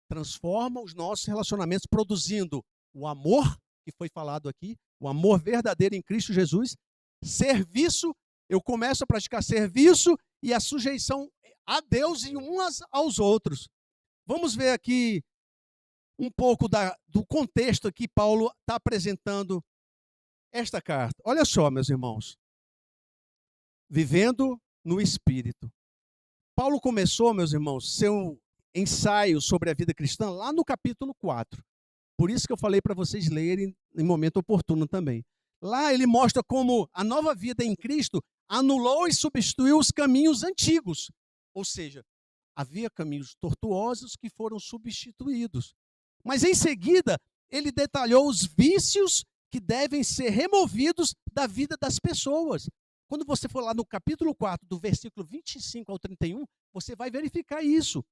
Transforma os nossos relacionamentos, produzindo o amor, que foi falado aqui, o amor verdadeiro em Cristo Jesus, serviço, eu começo a praticar serviço e a sujeição a Deus e uns aos outros. Vamos ver aqui um pouco do contexto que Paulo está apresentando esta carta. Olha só, meus irmãos, vivendo no Espírito. Paulo começou, meus irmãos, seu ensaio sobre a vida cristã lá no capítulo 4. Por isso que eu falei para vocês lerem em momento oportuno também. Lá ele mostra como a nova vida em Cristo anulou e substituiu os caminhos antigos. Ou seja, havia caminhos tortuosos que foram substituídos. Mas em seguida, ele detalhou os vícios que devem ser removidos da vida das pessoas. Quando você for lá no capítulo 4, do versículo 25 ao 31, você vai verificar isso.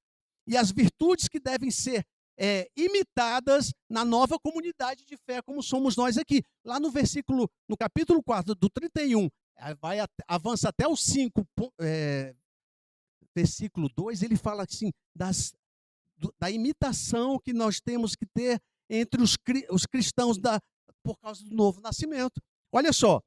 E as virtudes que devem ser imitadas na nova comunidade de fé, como somos nós aqui. Lá no capítulo 4, do 31, avança até o 5, versículo 2, ele fala assim, da imitação que nós temos que ter entre os cristãos por causa do novo nascimento. Olha só,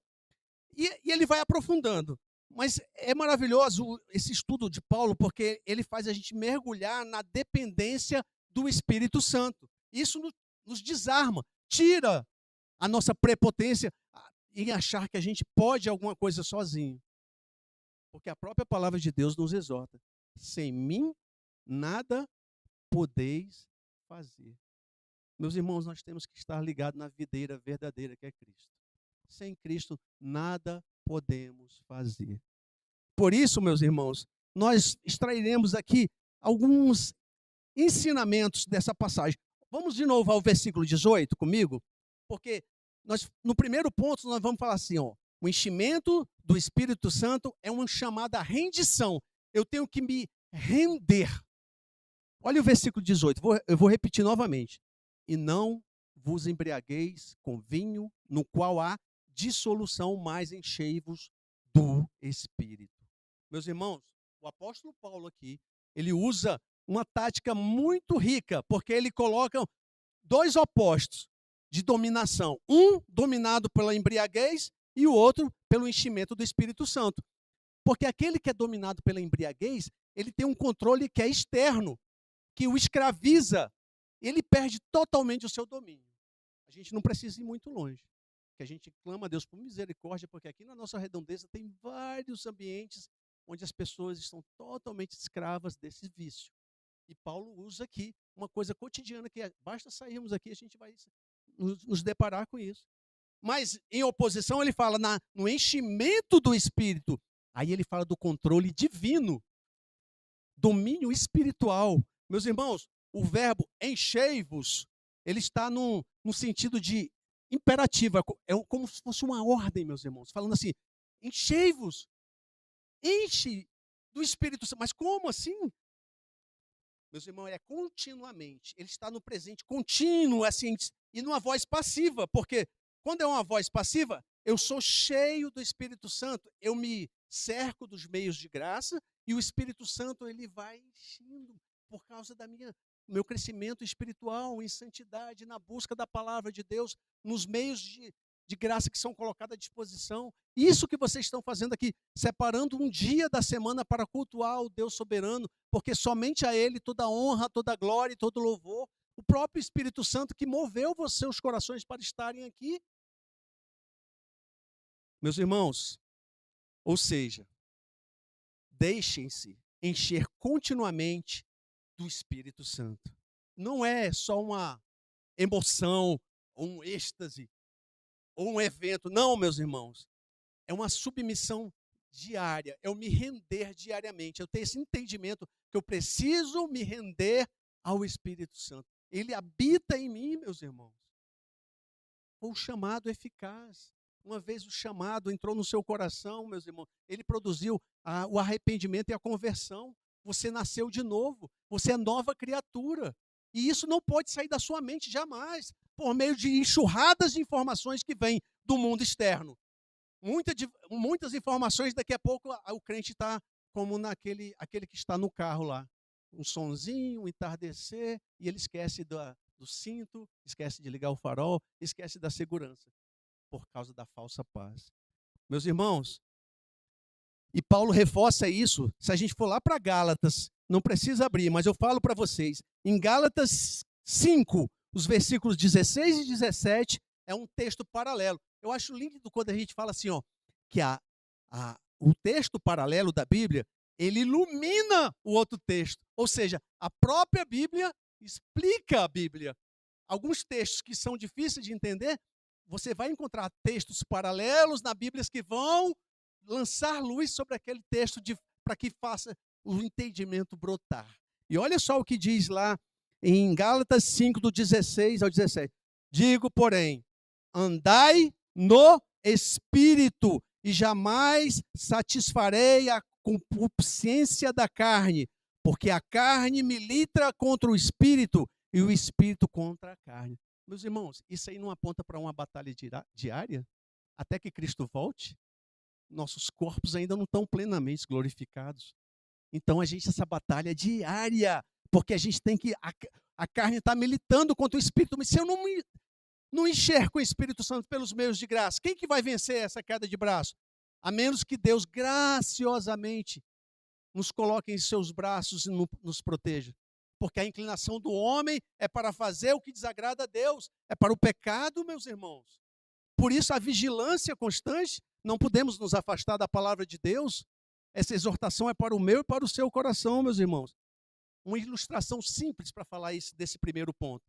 e ele vai aprofundando. Mas é maravilhoso esse estudo de Paulo, porque ele faz a gente mergulhar na dependência do Espírito Santo. Isso nos desarma, tira a nossa prepotência em achar que a gente pode alguma coisa sozinho. Porque a própria palavra de Deus nos exorta. Sem mim, nada podeis fazer. Meus irmãos, nós temos que estar ligados na videira verdadeira que é Cristo. Sem Cristo, nada podemos fazer. Por isso, meus irmãos, nós extrairemos aqui alguns ensinamentos dessa passagem. Vamos de novo ao versículo 18 comigo? Porque no primeiro ponto nós vamos falar assim, ó, o enchimento do Espírito Santo é uma chamada rendição. Eu tenho que me render. Olha o versículo 18, eu vou repetir novamente. E não vos embriagueis com vinho, no qual há dissolução, mas enchei-vos do Espírito. Meus irmãos, o apóstolo Paulo aqui, ele usa uma tática muito rica, porque ele coloca dois opostos de dominação. Um dominado pela embriaguez e o outro pelo enchimento do Espírito Santo. Porque aquele que é dominado pela embriaguez, ele tem um controle que é externo, que o escraviza, ele perde totalmente o seu domínio. A gente não precisa ir muito longe, que a gente clama a Deus por misericórdia, porque aqui na nossa redondeza tem vários ambientes onde as pessoas estão totalmente escravas desse vício. E Paulo usa aqui uma coisa cotidiana, que basta sairmos aqui, a gente vai nos deparar com isso. Mas, em oposição, ele fala no enchimento do Espírito. Aí ele fala do controle divino, domínio espiritual. Meus irmãos, o verbo enchei-vos, ele está no sentido de imperativo, é como se fosse uma ordem, meus irmãos, falando assim, enchei-vos, enche do Espírito Santo. Mas como assim? Meus irmãos, é continuamente, ele está no presente contínuo, assim, e numa voz passiva, porque quando é uma voz passiva, eu sou cheio do Espírito Santo, eu me cerco dos meios de graça, e o Espírito Santo, ele vai enchendo por causa do meu crescimento espiritual, em santidade, na busca da palavra de Deus, nos meios de graça que são colocados à disposição. Isso que vocês estão fazendo aqui, separando um dia da semana para cultuar o Deus soberano, porque somente a Ele toda honra, toda glória e todo louvor. O próprio Espírito Santo que moveu seus corações para estarem aqui. Meus irmãos, ou seja, deixem-se encher continuamente do Espírito Santo. Não é só uma emoção, um êxtase, ou um evento. Não, meus irmãos. É uma submissão diária. É eu me render diariamente. Eu tenho esse entendimento que eu preciso me render ao Espírito Santo. Ele habita em mim, meus irmãos. O chamado eficaz. Uma vez o chamado entrou no seu coração, meus irmãos, ele produziu o arrependimento e a conversão. Você nasceu de novo. Você é nova criatura. E isso não pode sair da sua mente jamais, por meio de enxurradas de informações que vêm do mundo externo. Muitas informações, daqui a pouco o crente está como aquele que está no carro lá. Um sonzinho, um entardecer, e ele esquece do cinto, esquece de ligar o farol, esquece da segurança, por causa da falsa paz. Meus irmãos, e Paulo reforça isso, se a gente for lá para Gálatas, não precisa abrir, mas eu falo para vocês, em Gálatas 5, os versículos 16 e 17, é um texto paralelo. Eu acho lindo quando a gente fala assim, ó, que o texto paralelo da Bíblia, ele ilumina o outro texto. Ou seja, a própria Bíblia explica a Bíblia. Alguns textos que são difíceis de entender, você vai encontrar textos paralelos na Bíblia que vão lançar luz sobre aquele texto para que faça o entendimento brotar. E olha só o que diz lá em Gálatas 5, do 16 ao 17. Digo, porém, andai no Espírito, e jamais satisfarei a concupiscência da carne, porque a carne milita contra o Espírito, e o Espírito contra a carne. Meus irmãos, isso aí não aponta para uma batalha diária? Até que Cristo volte? Nossos corpos ainda não estão plenamente glorificados. Então, essa batalha é diária, porque a gente tem que, a carne está militando contra o Espírito, mas se eu não enxergo o Espírito Santo pelos meios de graça, quem que vai vencer essa queda de braço? A menos que Deus graciosamente nos coloque em seus braços e nos proteja. Porque a inclinação do homem é para fazer o que desagrada a Deus, é para o pecado, meus irmãos. Por isso a vigilância constante, não podemos nos afastar da palavra de Deus, essa exortação é para o meu e para o seu coração, meus irmãos. Uma ilustração simples para falar isso, desse primeiro ponto.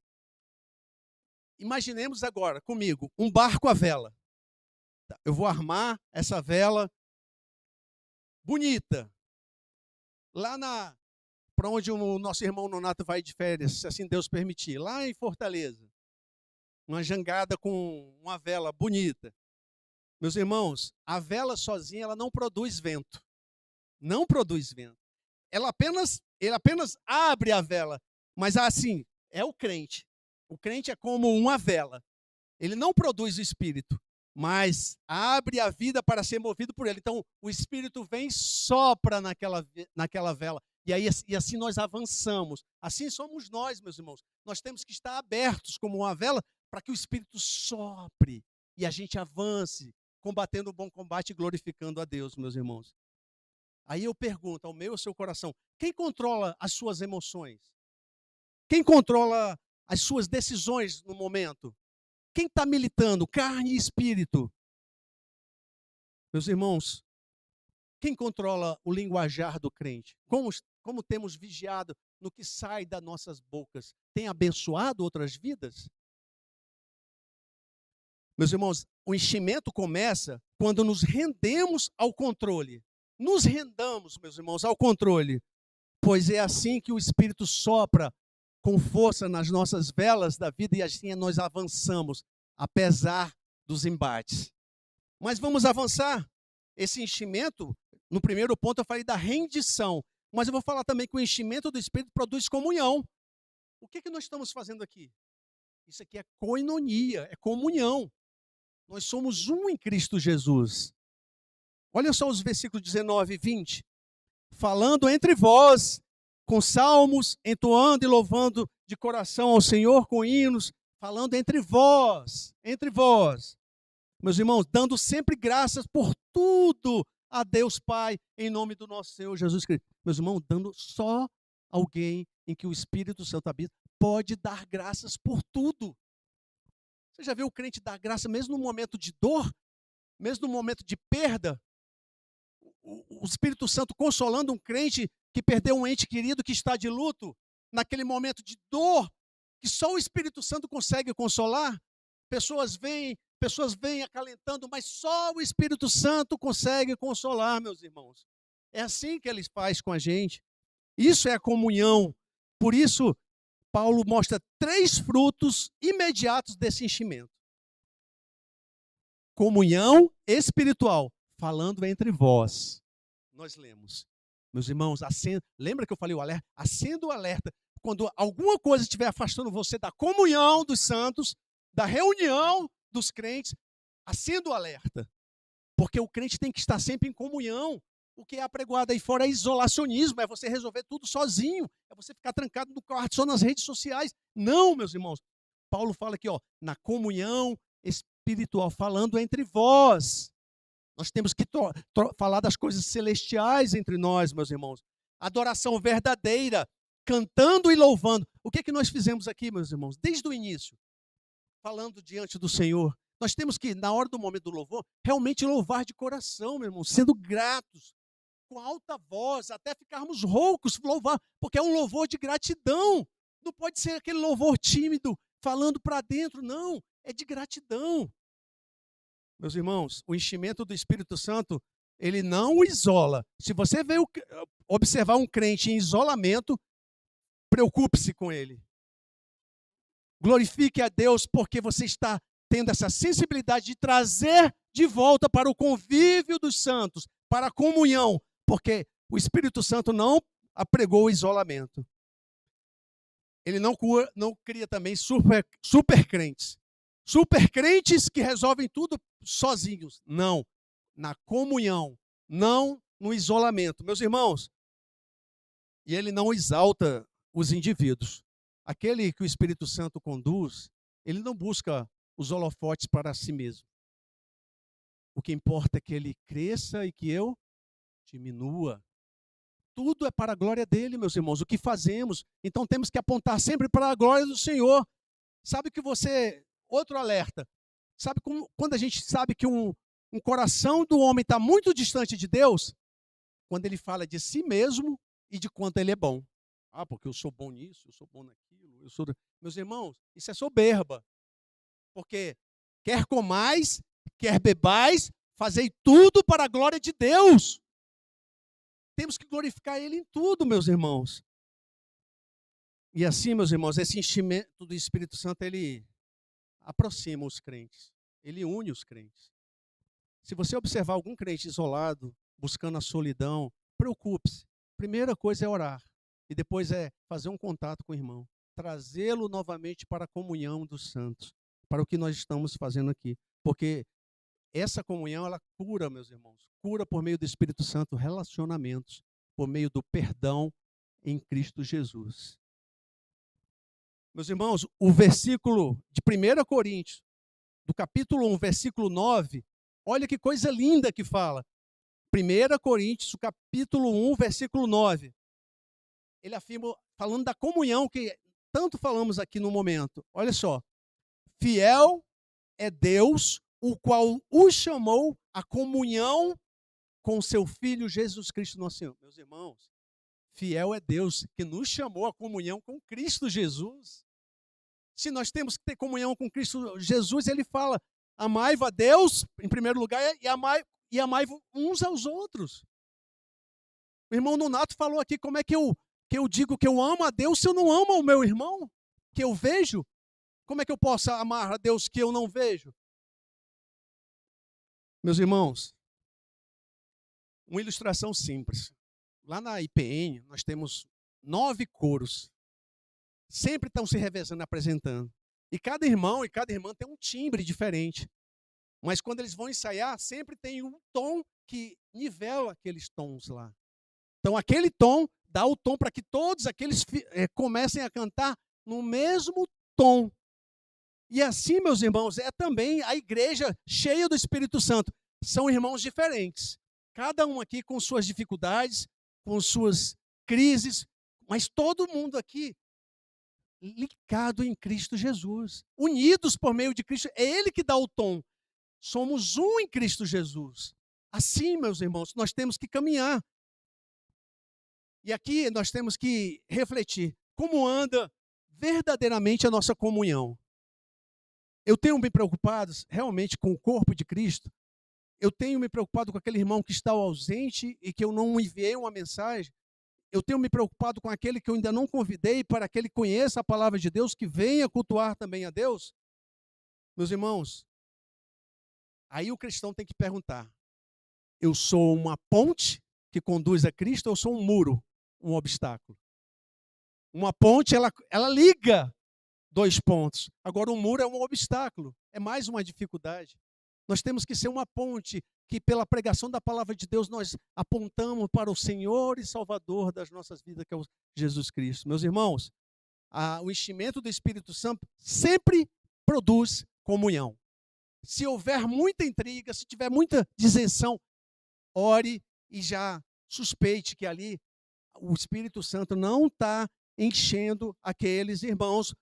Imaginemos agora, comigo, um barco à vela. Eu vou armar essa vela bonita, lá para onde o nosso irmão Nonato vai de férias, se assim Deus permitir, lá em Fortaleza. Uma jangada com uma vela bonita. Meus irmãos, a vela sozinha ela não produz vento. Não produz vento. Ele apenas abre a vela. Mas assim, é o crente. O crente é como uma vela. Ele não produz o Espírito, mas abre a vida para ser movido por ele. Então, o Espírito vem e sopra naquela vela. E assim nós avançamos. Assim somos nós, meus irmãos. Nós temos que estar abertos como uma vela para que o Espírito sopre e a gente avance, combatendo o bom combate e glorificando a Deus, meus irmãos. Aí eu pergunto ao meu e ao seu coração, quem controla as suas emoções? Quem controla as suas decisões no momento? Quem está militando, carne e espírito? Meus irmãos, quem controla o linguajar do crente? Como temos vigiado no que sai das nossas bocas? Tem abençoado outras vidas? Meus irmãos, o enchimento começa quando nos rendemos ao controle. Nos rendamos, meus irmãos, ao controle. Pois é assim que o Espírito sopra com força nas nossas velas da vida e assim nós avançamos, apesar dos embates. Mas vamos avançar. Esse enchimento, no primeiro ponto eu falei da rendição, mas eu vou falar também que o enchimento do Espírito produz comunhão. O que nós estamos fazendo aqui? Isso aqui é koinonia, é comunhão. Nós somos um em Cristo Jesus. Olha só os versículos 19 e 20. Falando entre vós, com salmos, entoando e louvando de coração ao Senhor com hinos, falando entre vós, meus irmãos, dando sempre graças por tudo a Deus Pai, em nome do nosso Senhor Jesus Cristo. Meus irmãos, dando só alguém em que o Espírito Santo habita, pode dar graças por tudo. Você já viu o crente dar graça mesmo no momento de dor? Mesmo no momento de perda? O Espírito Santo consolando um crente que perdeu um ente querido, que está de luto, naquele momento de dor, que só o Espírito Santo consegue consolar. Pessoas vêm acalentando, mas só o Espírito Santo consegue consolar, meus irmãos. É assim que ele faz com a gente. Isso é a comunhão. Por isso, Paulo mostra 3 frutos imediatos desse enchimento. Comunhão espiritual, falando entre vós. Nós lemos. Meus irmãos, lembra que eu falei o alerta? Acenda o alerta. Quando alguma coisa estiver afastando você da comunhão dos santos, da reunião dos crentes, acenda o alerta. Porque o crente tem que estar sempre em comunhão. O que é apregoado aí fora é isolacionismo, é você resolver tudo sozinho, é você ficar trancado no quarto só nas redes sociais. Não, meus irmãos. Paulo fala aqui, na comunhão espiritual, falando entre vós. Nós temos que falar das coisas celestiais entre nós, meus irmãos. Adoração verdadeira, cantando e louvando. O que nós fizemos aqui, meus irmãos? Desde o início, falando diante do Senhor. Nós temos que, na hora do momento do louvor, realmente louvar de coração, meu irmão, sendo gratos, com alta voz, até ficarmos roucos, louvar, porque é um louvor de gratidão. Não pode ser aquele louvor tímido, falando para dentro, não, é de gratidão. Meus irmãos, o enchimento do Espírito Santo, ele não o isola. Se você veio observar um crente em isolamento, preocupe-se com ele. Glorifique a Deus porque você está tendo essa sensibilidade de trazer de volta para o convívio dos santos, para a comunhão, porque o Espírito Santo não apregou o isolamento. Ele não cria também super crentes. Super crentes que resolvem tudo sozinhos. Não. Na comunhão. Não no isolamento. Meus irmãos, e ele não exalta os indivíduos. Aquele que o Espírito Santo conduz, ele não busca os holofotes para si mesmo. O que importa é que ele cresça e que eu diminua. Tudo é para a glória dele, meus irmãos. O que fazemos? Então temos que apontar sempre para a glória do Senhor. Sabe que outro alerta. Sabe quando a gente sabe que um coração do homem está muito distante de Deus? quando ele fala de si mesmo e de quanto ele é bom. Ah, porque eu sou bom nisso, eu sou bom naquilo, eu sou... Meus irmãos, isso é soberba. Porque quer comais, quer bebais, fazei tudo para a glória de Deus. Temos que glorificar Ele em tudo, meus irmãos. E assim, meus irmãos, esse enchimento do Espírito Santo, ele aproxima os crentes. Ele une os crentes. Se você observar algum crente isolado, buscando a solidão, preocupe-se. Primeira coisa é orar. E depois é fazer um contato com o irmão. Trazê-lo novamente para a comunhão dos santos. Para o que nós estamos fazendo aqui. Porque essa comunhão, ela cura, meus irmãos. Cura por meio do Espírito Santo relacionamentos. Por meio do perdão em Cristo Jesus. Meus irmãos, o versículo de 1 Coríntios, do capítulo 1, versículo 9, olha que coisa linda que fala. 1 Coríntios, capítulo 1, versículo 9. Ele afirma, falando da comunhão que tanto falamos aqui no momento. Olha só. Fiel é Deus, o qual o chamou à comunhão com seu Filho Jesus Cristo nosso Senhor. Meus irmãos, fiel é Deus que nos chamou à comunhão com Cristo Jesus. Se nós temos que ter comunhão com Cristo Jesus, ele fala, amai-vos a Deus, em primeiro lugar, e amai-vos uns aos outros. O irmão Nonato falou aqui, como é que eu digo que eu amo a Deus se eu não amo o meu irmão, que eu vejo? Como é que eu posso amar a Deus que eu não vejo? Meus irmãos, uma ilustração simples. Lá na IPN, nós temos 9 coros. Sempre estão se revezando, apresentando. E cada irmão e cada irmã tem um timbre diferente. Mas quando eles vão ensaiar, sempre tem um tom que nivela aqueles tons lá. Então, aquele tom dá o tom para que todos aqueles comecem a cantar no mesmo tom. E assim, meus irmãos, é também a igreja cheia do Espírito Santo. São irmãos diferentes. Cada um aqui com suas dificuldades, com suas crises, mas todo mundo aqui ligado em Cristo Jesus, unidos por meio de Cristo, é Ele que dá o tom. Somos um em Cristo Jesus. Assim, meus irmãos, nós temos que caminhar. E aqui nós temos que refletir como anda verdadeiramente a nossa comunhão. Eu tenho me preocupado realmente com o corpo de Cristo. Eu tenho me preocupado com aquele irmão que está ausente e que eu não enviei uma mensagem. Eu tenho me preocupado com aquele que eu ainda não convidei para que ele conheça a palavra de Deus, que venha cultuar também a Deus. Meus irmãos, aí o cristão tem que perguntar, eu sou uma ponte que conduz a Cristo ou eu sou um muro, um obstáculo? Uma ponte, ela liga 2 pontos. Agora, um muro é um obstáculo, é mais uma dificuldade. Nós temos que ser uma ponte que pela pregação da palavra de Deus nós apontamos para o Senhor e Salvador das nossas vidas, que é o Jesus Cristo. Meus irmãos, o enchimento do Espírito Santo sempre produz comunhão. Se houver muita intriga, se tiver muita disenção, ore e já suspeite que ali o Espírito Santo não está enchendo aqueles irmãos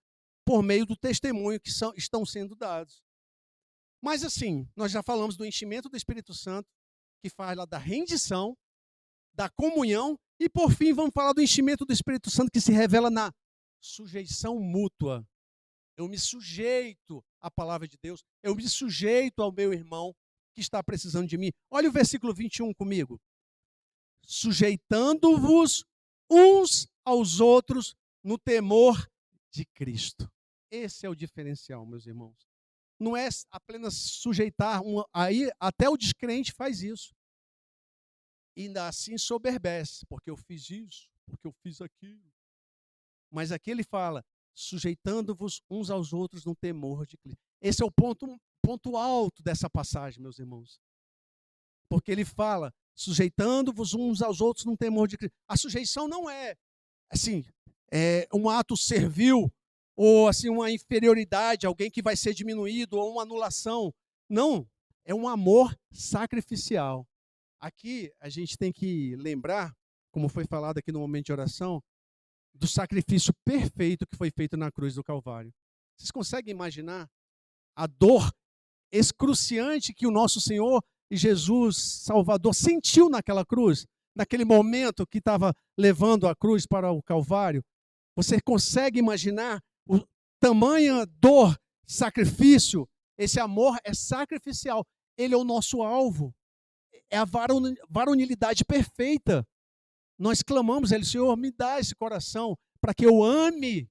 por meio do testemunho que estão sendo dados. Mas assim, nós já falamos do enchimento do Espírito Santo, que fala da rendição, da comunhão, e por fim vamos falar do enchimento do Espírito Santo que se revela na sujeição mútua. Eu me sujeito à palavra de Deus, eu me sujeito ao meu irmão que está precisando de mim. Olha o versículo 21 comigo. Sujeitando-vos uns aos outros no temor de Cristo. Esse é o diferencial, meus irmãos. Não é apenas sujeitar, aí até o descrente faz isso. E ainda assim soberbece, porque eu fiz isso, porque eu fiz aquilo. Mas aqui ele fala, sujeitando-vos uns aos outros no temor de Cristo. Esse é o ponto alto dessa passagem, meus irmãos. Porque ele fala, sujeitando-vos uns aos outros no temor de Cristo. A sujeição não é, assim, um ato servil, ou assim uma inferioridade, alguém que vai ser diminuído, ou uma anulação. Não, é um amor sacrificial. Aqui a gente tem que lembrar, como foi falado aqui no momento de oração, do sacrifício perfeito que foi feito na cruz do Calvário. Vocês conseguem imaginar a dor excruciante que o nosso Senhor e Jesus Salvador sentiu naquela cruz? naquele momento que estava levando a cruz para o Calvário? Você consegue imaginar o tamanha dor, sacrifício? Esse amor é sacrificial. Ele é o nosso alvo. É a varonilidade perfeita. Nós clamamos a Ele, Senhor, me dá esse coração para que eu ame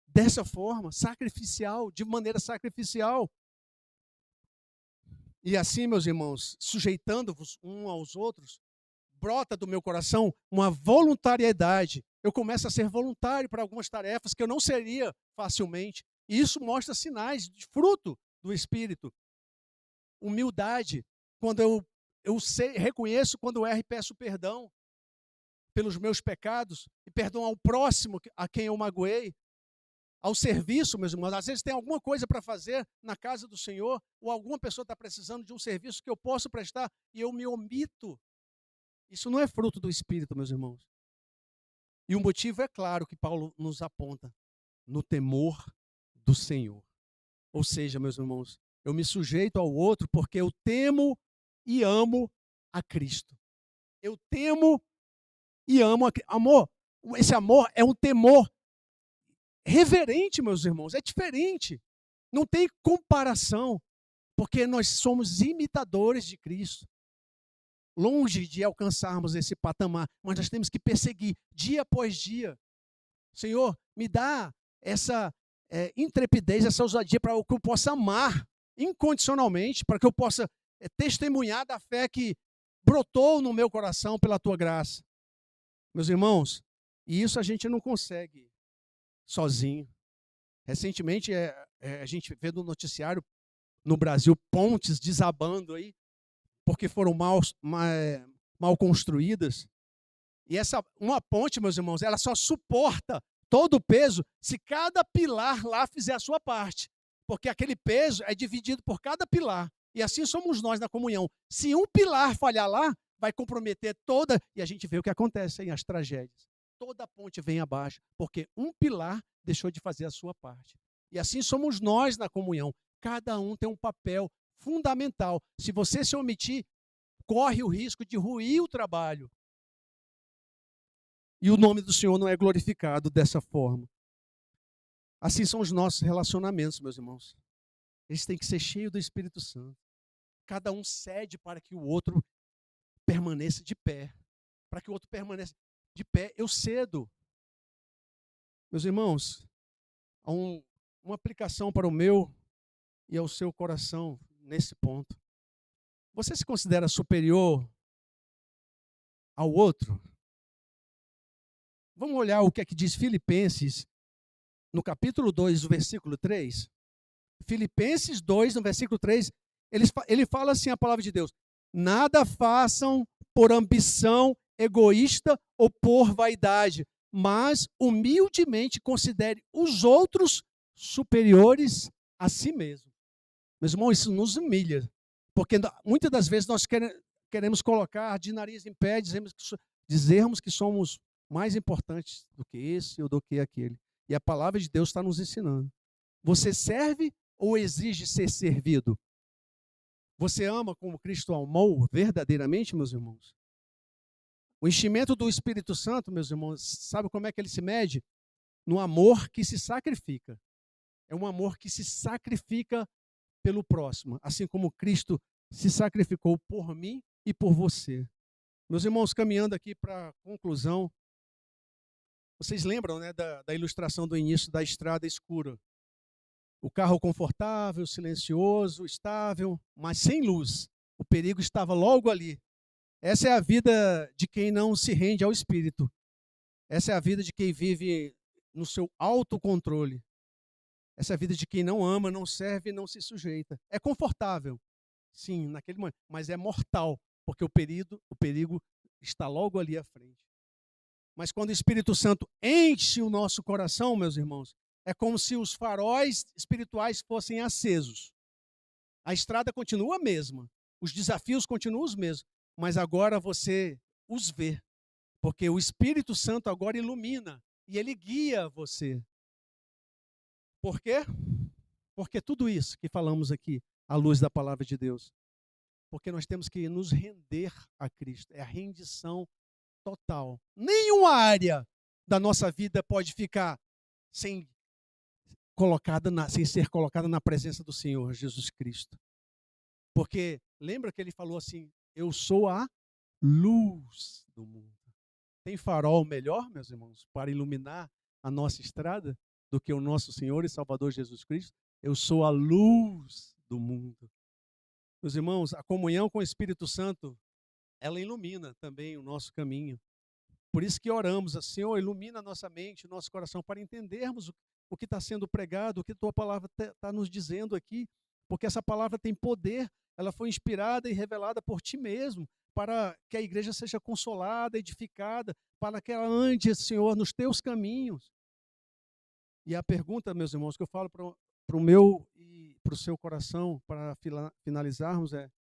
dessa forma, sacrificial, de maneira sacrificial. E assim, meus irmãos, sujeitando-vos uns aos outros, brota do meu coração uma voluntariedade. Eu começo a ser voluntário para algumas tarefas que eu não seria facilmente. E isso mostra sinais de fruto do Espírito. Humildade, quando reconheço quando erro e peço perdão pelos meus pecados, e perdão ao próximo a quem eu magoei. Ao serviço, meus irmãos, às vezes tem alguma coisa para fazer na casa do Senhor, ou alguma pessoa está precisando de um serviço que eu posso prestar e eu me omito. Isso não é fruto do Espírito, meus irmãos. E o motivo é claro que Paulo nos aponta: no temor do Senhor. Ou seja, meus irmãos, eu me sujeito ao outro porque eu temo e amo a Cristo. Eu temo e amo a Cristo. Amor, esse amor é um temor reverente, meus irmãos, é diferente. Não tem comparação, porque nós somos imitadores de Cristo. Longe de alcançarmos esse patamar, mas nós temos que perseguir dia após dia. Senhor, me dá essa intrepidez, essa ousadia para que eu possa amar incondicionalmente, para que eu possa testemunhar da fé que brotou no meu coração pela tua graça. Meus irmãos, e isso a gente não consegue sozinho. Recentemente, a gente vê no noticiário no Brasil pontes desabando aí, porque foram mal construídas. E uma ponte, meus irmãos, ela só suporta todo o peso se cada pilar lá fizer a sua parte. Porque aquele peso é dividido por cada pilar. E assim somos nós na comunhão. Se um pilar falhar lá, vai comprometer toda, e a gente vê o que acontece aí, as tragédias. Toda a ponte vem abaixo, porque um pilar deixou de fazer a sua parte. E assim somos nós na comunhão. Cada um tem um papel fundamental. Se você se omitir, corre o risco de ruir o trabalho. E o nome do Senhor não é glorificado dessa forma. Assim são os nossos relacionamentos, meus irmãos. Eles têm que ser cheios do Espírito Santo. Cada um cede para que o outro permaneça de pé. Para que o outro permaneça de pé, eu cedo. Meus irmãos, há uma aplicação para o meu e ao seu coração nesse ponto. Você se considera superior ao outro? Vamos olhar o que é que diz Filipenses, no capítulo 2, o versículo 3. Filipenses 2, no versículo 3, ele fala assim a palavra de Deus: nada façam por ambição egoísta ou por vaidade, mas humildemente considere os outros superiores a si mesmo. Meus irmãos, isso nos humilha, porque muitas das vezes nós queremos colocar de nariz em pé, dizermos que somos mais importantes do que esse ou do que aquele. E a palavra de Deus está nos ensinando. Você serve ou exige ser servido? Você ama como Cristo amou verdadeiramente, meus irmãos? O enchimento do Espírito Santo, meus irmãos, sabe como é que ele se mede? No amor que se sacrifica. É um amor que se sacrifica pelo próximo, assim como Cristo se sacrificou por mim e por você. Meus irmãos, caminhando aqui para a conclusão, vocês lembram, né, da ilustração do início da estrada escura? O carro confortável, silencioso, estável, mas sem luz. O perigo estava logo ali. Essa é a vida de quem não se rende ao Espírito. Essa é a vida de quem vive no seu autocontrole. Essa é a vida de quem não ama, não serve, não se sujeita. É confortável, sim, naquele momento, mas é mortal, porque o perigo está logo ali à frente. Mas quando o Espírito Santo enche o nosso coração, meus irmãos, é como se os faróis espirituais fossem acesos. A estrada continua a mesma, os desafios continuam os mesmos, mas agora você os vê, porque o Espírito Santo agora ilumina e ele guia você. Por quê? Porque tudo isso que falamos aqui, à luz da palavra de Deus, Porque nós temos que nos render a Cristo. É a rendição total. Nenhuma área da nossa vida pode ficar sem ser colocada na presença do Senhor Jesus Cristo. Porque lembra que ele falou assim, eu sou a luz do mundo. Tem farol melhor, meus irmãos, para iluminar a nossa estrada do que o nosso Senhor e Salvador Jesus Cristo? Eu sou a luz do mundo. Meus irmãos, a comunhão com o Espírito Santo, ela ilumina também o nosso caminho. Por isso que oramos, Senhor, ilumina a nossa mente, o nosso coração, para entendermos o que está sendo pregado, o que tua palavra está nos dizendo aqui, porque essa palavra tem poder, ela foi inspirada e revelada por ti mesmo, para que a igreja seja consolada, edificada, para que ela ande, Senhor, nos teus caminhos. E a pergunta, meus irmãos, que eu falo para o meu e para o seu coração, para finalizarmos, é: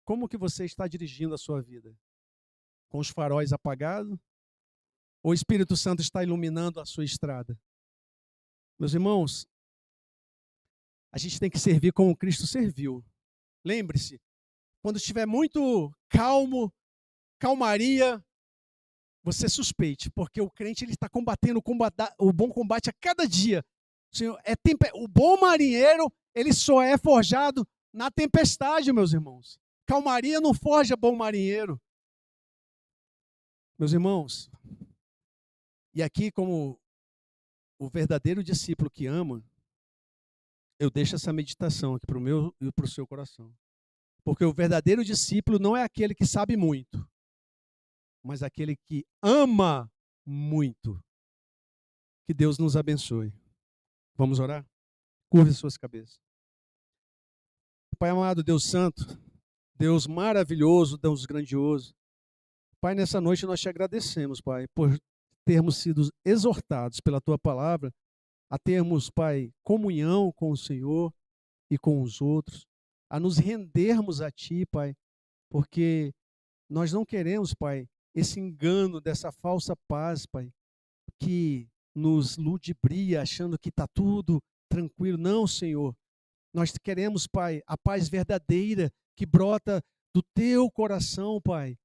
como que você está dirigindo a sua vida? Com os faróis apagados? Ou o Espírito Santo está iluminando a sua estrada? Meus irmãos, a gente tem que servir como Cristo serviu. Lembre-se, quando estiver muito calmo, calmaria, você suspeite, porque o crente ele está combatendo o bom combate a cada dia. Senhor, o bom marinheiro, ele só é forjado na tempestade, meus irmãos. Calmaria não forja bom marinheiro. Meus irmãos, e aqui como o verdadeiro discípulo que ama, eu deixo essa meditação aqui para o meu e para o seu coração. Porque o verdadeiro discípulo não é aquele que sabe muito, mas aquele que ama muito. Que Deus nos abençoe. Vamos orar? Curve suas cabeças. Pai amado, Deus santo, Deus maravilhoso, Deus grandioso. Pai, nessa noite nós te agradecemos, Pai, por termos sido exortados pela tua palavra a termos, Pai, comunhão com o Senhor e com os outros, a nos rendermos a ti, Pai, porque nós não queremos, Pai, esse engano dessa falsa paz, Pai, que nos ludibria achando que está tudo tranquilo. Não, Senhor. Nós queremos, Pai, a paz verdadeira que brota do teu coração, Pai.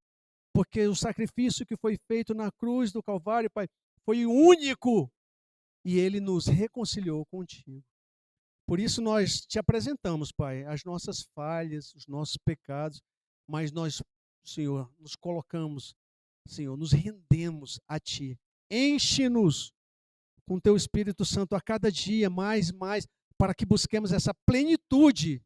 Porque o sacrifício que foi feito na cruz do Calvário, Pai, foi único. E ele nos reconciliou contigo. Por isso nós te apresentamos, Pai, as nossas falhas, os nossos pecados. Mas nós, Senhor, nos colocamos, Senhor, nos rendemos a Ti. Enche-nos com Teu Espírito Santo a cada dia, mais, para que busquemos essa plenitude,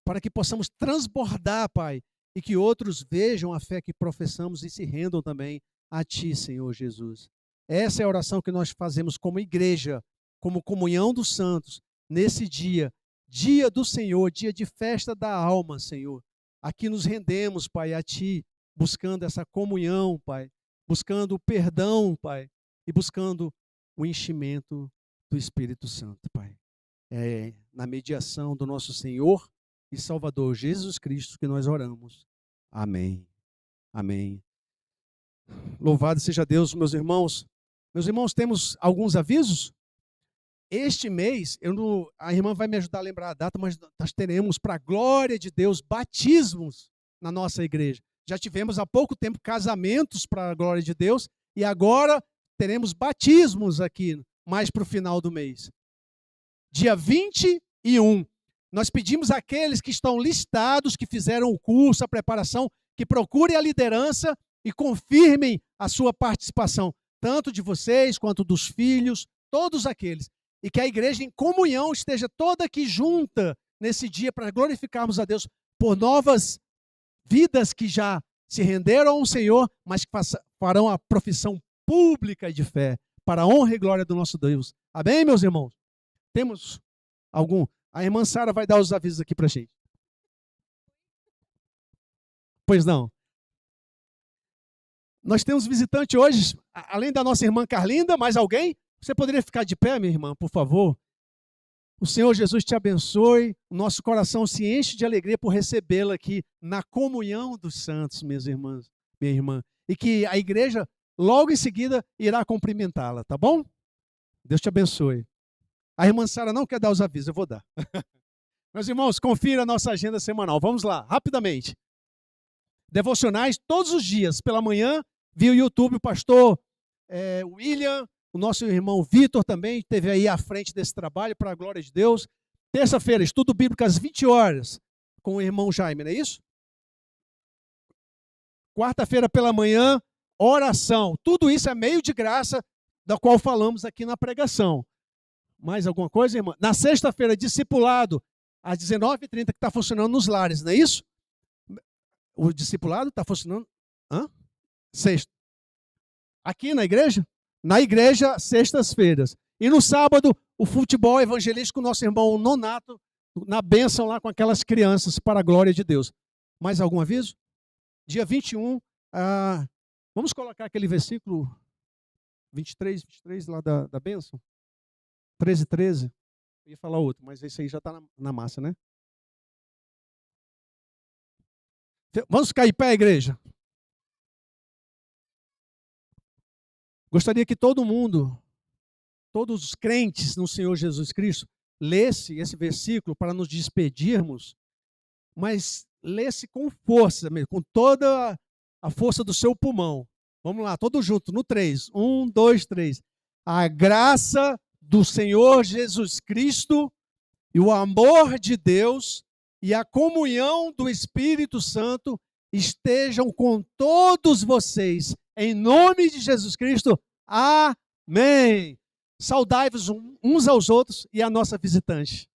para que possamos transbordar, Pai, e que outros vejam a fé que professamos e se rendam também a Ti, Senhor Jesus. Essa é a oração que nós fazemos como igreja, como comunhão dos santos, nesse dia, dia do Senhor, dia de festa da alma, Senhor. Aqui nos rendemos, Pai, a Ti, buscando essa comunhão, Pai, buscando o perdão, Pai, e buscando o enchimento do Espírito Santo, Pai. É na mediação do nosso Senhor e Salvador Jesus Cristo que nós oramos. Amém. Amém. Louvado seja Deus, meus irmãos. Meus irmãos, temos alguns avisos? Este mês, a irmã vai me ajudar a lembrar a data, mas nós teremos, para a glória de Deus, batismos na nossa igreja. Já tivemos há pouco tempo casamentos para a glória de Deus e agora teremos batismos aqui, mais para o final do mês. Dia 21, nós pedimos àqueles que estão listados, que fizeram o curso, a preparação, que procurem a liderança e confirmem a sua participação, tanto de vocês quanto dos filhos, todos aqueles. E que a igreja em comunhão esteja toda aqui junta nesse dia para glorificarmos a Deus por novas vidas que já se renderam ao Senhor, mas que farão a profissão pública de fé para a honra e glória do nosso Deus. Amém, meus irmãos? Temos algum? A irmã Sara vai dar os avisos aqui para a gente. Pois não. Nós temos visitante hoje, além da nossa irmã Carlinda, mais alguém? Você poderia ficar de pé, minha irmã, por favor? O Senhor Jesus te abençoe. O nosso coração se enche de alegria por recebê-la aqui na comunhão dos santos, minhas irmãs, minha irmã. E que a igreja, logo em seguida, irá cumprimentá-la, tá bom? Deus te abençoe. A irmã Sara não quer dar os avisos, eu vou dar. Meus irmãos, confira a nossa agenda semanal. Vamos lá, rapidamente. Devocionais todos os dias, pela manhã, via o YouTube, o pastor William, o nosso irmão Vitor também esteve aí à frente desse trabalho, para a glória de Deus. Terça-feira, estudo bíblico às 20 horas, com o irmão Jaime, não é isso? Quarta-feira pela manhã, oração. Tudo isso é meio de graça, da qual falamos aqui na pregação. Mais alguma coisa, irmã? Na sexta-feira, discipulado, às 19h30, que está funcionando nos lares, não é isso? O discipulado está funcionando? Sexta. Aqui na igreja? Na igreja, sextas-feiras. E no sábado, o futebol evangelístico, nosso irmão Nonato, na bênção lá com aquelas crianças, para a glória de Deus. Mais algum aviso? Dia 21, vamos colocar aquele versículo 23 lá da bênção? 13. Eu ia falar outro, mas esse aí já está na massa, né? Vamos ficar em pé, igreja? Gostaria que todo mundo, todos os crentes no Senhor Jesus Cristo, lesse esse versículo para nos despedirmos, mas lesse com força, com toda a força do seu pulmão. Vamos lá, todos juntos, no 3. 1, 2, 3. A graça do Senhor Jesus Cristo e o amor de Deus e a comunhão do Espírito Santo estejam com todos vocês, em nome de Jesus Cristo. Amém. Saudai-vos uns aos outros e a nossa visitante.